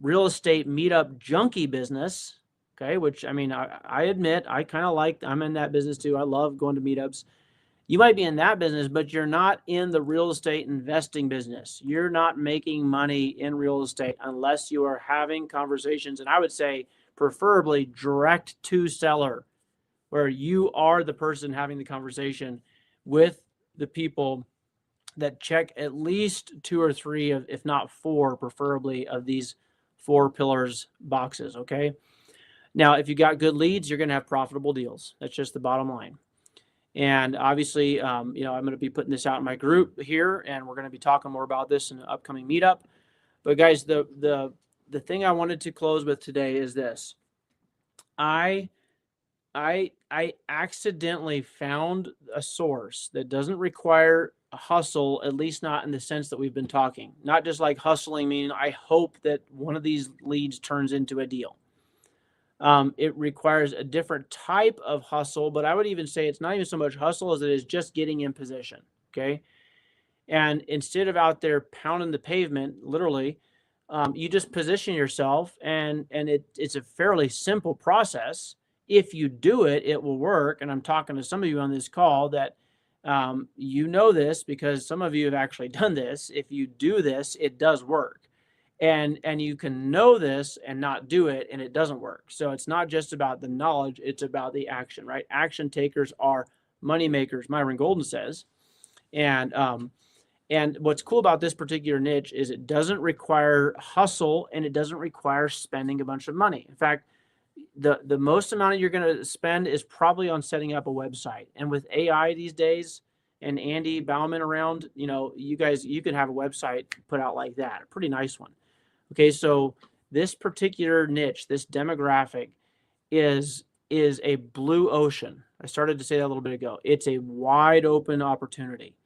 real estate meetup junkie business. Okay, which, I mean, I admit I kind of like. I'm in that business too. I love going to meetups. You might be in that business, but you're not in the real estate investing business. You're not making money in real estate unless you are having conversations. And I would say preferably direct to seller, where you are the person having the conversation with the people that check at least 2 or 3 of, if not 4, preferably, of these 4 pillars boxes. Okay. Now, if you got good leads, you're going to have profitable deals. That's just the bottom line. And obviously, I'm going to be putting this out in my group here, and we're going to be talking more about this in an upcoming meetup. But guys, the thing I wanted to close with today is this. I accidentally found a source that doesn't require a hustle, at least not in the sense that we've been talking. Not just like hustling, meaning I hope that one of these leads turns into a deal. It requires a different type of hustle, but I would even say it's not even so much hustle as it is just getting in position. Okay. And instead of out there pounding the pavement, literally, you just position yourself, and it's a fairly simple process. If you do it, it will work. And I'm talking to some of you on this call that, this because some of you have actually done this. If you do this, it does work. And you can know this and not do it, and it doesn't work. So it's not just about the knowledge, it's about the action, right? Action takers are money makers, Myron Golden says. And what's cool about this particular niche is it doesn't require hustle, and it doesn't require spending a bunch of money. In fact, the most amount you're going to spend is probably on setting up a website. And with AI these days and Andy Bauman around, you guys, you could have a website put out like that, a pretty nice one. Okay, so this particular niche, this demographic is a blue ocean. I started to say that a little bit ago. It's a wide open opportunity.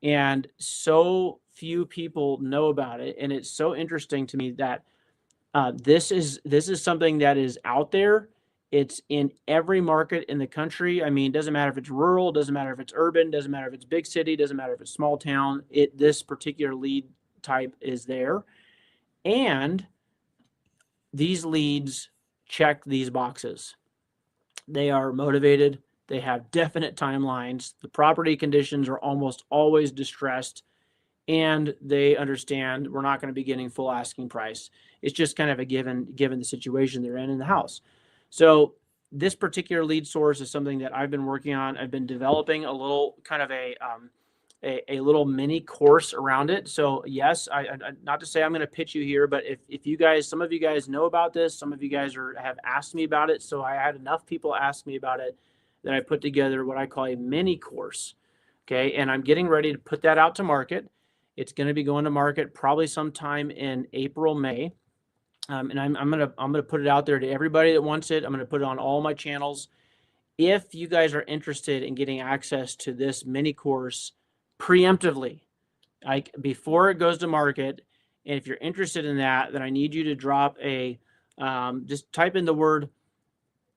And so few people know about it. And it's so interesting to me that this is something that is out there. It's in every market in the country. I mean, it doesn't matter if it's rural, doesn't matter if it's urban, doesn't matter if it's big city, doesn't matter if it's small town. This particular lead type is there. And these leads check these boxes. They are motivated. They have definite timelines. The property conditions are almost always distressed. And they understand we're not going to be getting full asking price. It's just kind of a given the situation they're in the house. So this particular lead source is something that I've been working on. I've been developing a little kind of a little mini course around it. So yes, I not to say I'm going to pitch you here, but if you guys, some of you guys know about this, some of you guys have asked me about it. So I had enough people ask me about it that I put together what I call a mini course. Okay, and I'm getting ready to put that out to market. It's going to be going to market probably sometime in April, May. And I'm gonna put it out there to everybody that wants it. I'm gonna put it on all my channels. If you guys are interested in getting access to this mini course preemptively, like before it goes to market, and if you're interested in that, then I need you to drop just type in the word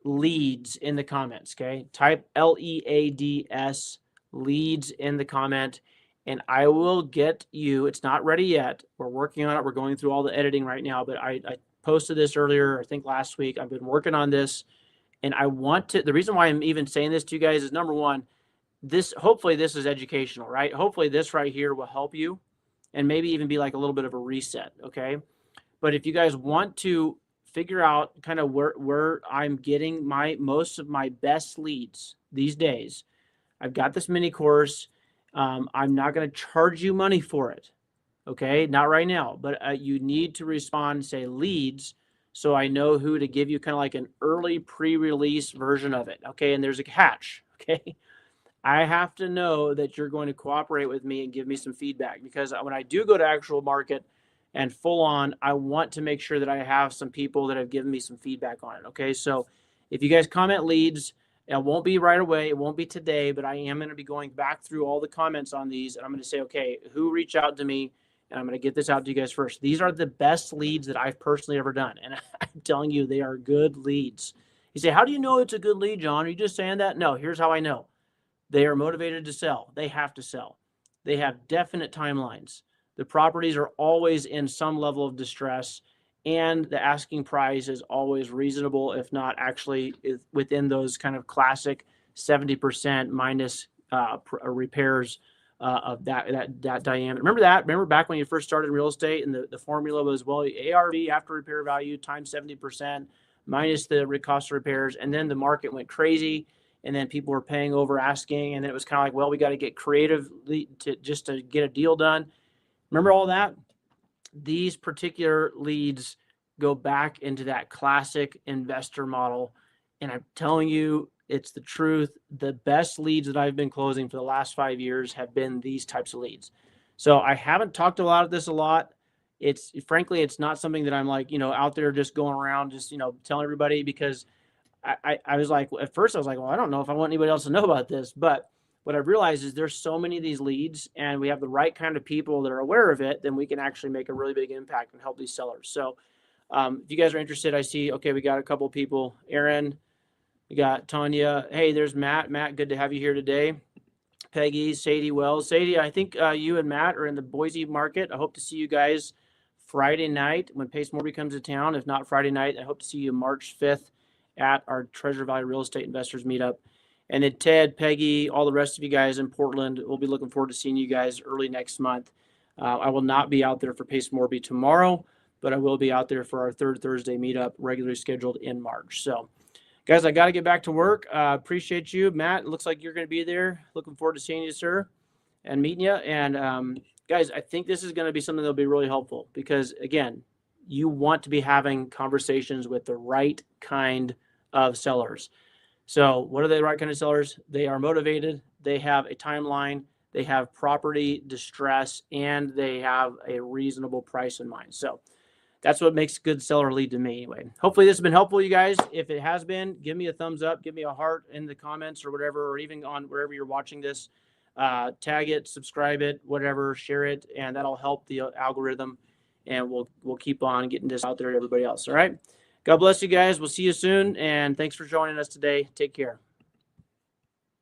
leads in the comments. Okay, type LEADS leads in the comment. And I will get you, it's not ready yet. We're working on it. We're going through all the editing right now, but I posted this earlier, I think last week. I've been working on this, and I want to, the reason why I'm even saying this to you guys is, number one, hopefully this is educational, right? Hopefully this right here will help you and maybe even be like a little bit of a reset, okay? But if you guys want to figure out kind of where I'm getting most of my best leads these days, I've got this mini course. I'm not going to charge you money for it. Okay, not right now, but you need to respond, say leads, so I know who to give you kind of like an early pre-release version of it. Okay, and there's a catch. Okay, I have to know that you're going to cooperate with me and give me some feedback, because when I do go to actual market and full on, I want to make sure that I have some people that have given me some feedback on it. Okay, so if you guys comment leads, it won't be right away. It won't be today, but I am going to be going back through all the comments on these. And I'm going to say, okay, who reached out to me? And I'm going to get this out to you guys first. These are the best leads that I've personally ever done. And I'm telling you, they are good leads. You say, how do you know it's a good lead, John? Are you just saying that? No, here's how I know. They are motivated to sell. They have to sell. They have definite timelines. The properties are always in some level of distress, and the asking price is always reasonable, if not actually within those kind of classic 70% minus repairs of that diameter. Remember back when you first started in real estate, and the formula was, well, ARV after repair value times 70% minus the cost of repairs, and then the market went crazy, and then people were paying over asking, and then it was kind of like, well, we got to get creative to get a deal done. Remember all that? These particular leads go back into that classic investor model. And I'm telling you, it's the truth. The best leads that I've been closing for the last 5 years have been these types of leads. So I haven't talked about this a lot. It's frankly, it's not something that I'm like, out there just going around, just, telling everybody, because I was like, at first I was like, well, I don't know if I want anybody else to know about this, but what I've realized is there's so many of these leads, and we have the right kind of people that are aware of it, then we can actually make a really big impact and help these sellers. So if you guys are interested, I see, okay, we got a couple of people. Aaron, we got Tanya. Hey, there's Matt. Matt, good to have you here today. Peggy, Sadie Wells. Sadie, I think you and Matt are in the Boise market. I hope to see you guys Friday night when Pace Morby comes to town. If not Friday night, I hope to see you March 5th at our Treasure Valley Real Estate Investors Meetup. And then Ted, Peggy, all the rest of you guys in Portland, we'll be looking forward to seeing you guys early next month. I will not be out there for Pace Morby tomorrow, but I will be out there for our third Thursday meetup, regularly scheduled in March. So, guys, I got to get back to work. Appreciate you. Matt, it looks like you're going to be there. Looking forward to seeing you, sir, and meeting you. And, guys, I think this is going to be something that will be really helpful because, again, you want to be having conversations with the right kind of sellers. So what are the right kind of sellers? They are motivated. They have a timeline. They have property distress, and they have a reasonable price in mind. So that's what makes a good seller lead to me anyway. Hopefully this has been helpful, you guys. If it has been, give me a thumbs up, give me a heart in the comments or whatever, or even on wherever you're watching this. Tag it, subscribe it, whatever, share it, and that'll help the algorithm. And we'll keep on getting this out there to everybody else. All right. God bless you guys. We'll see you soon. And thanks for joining us today. Take care.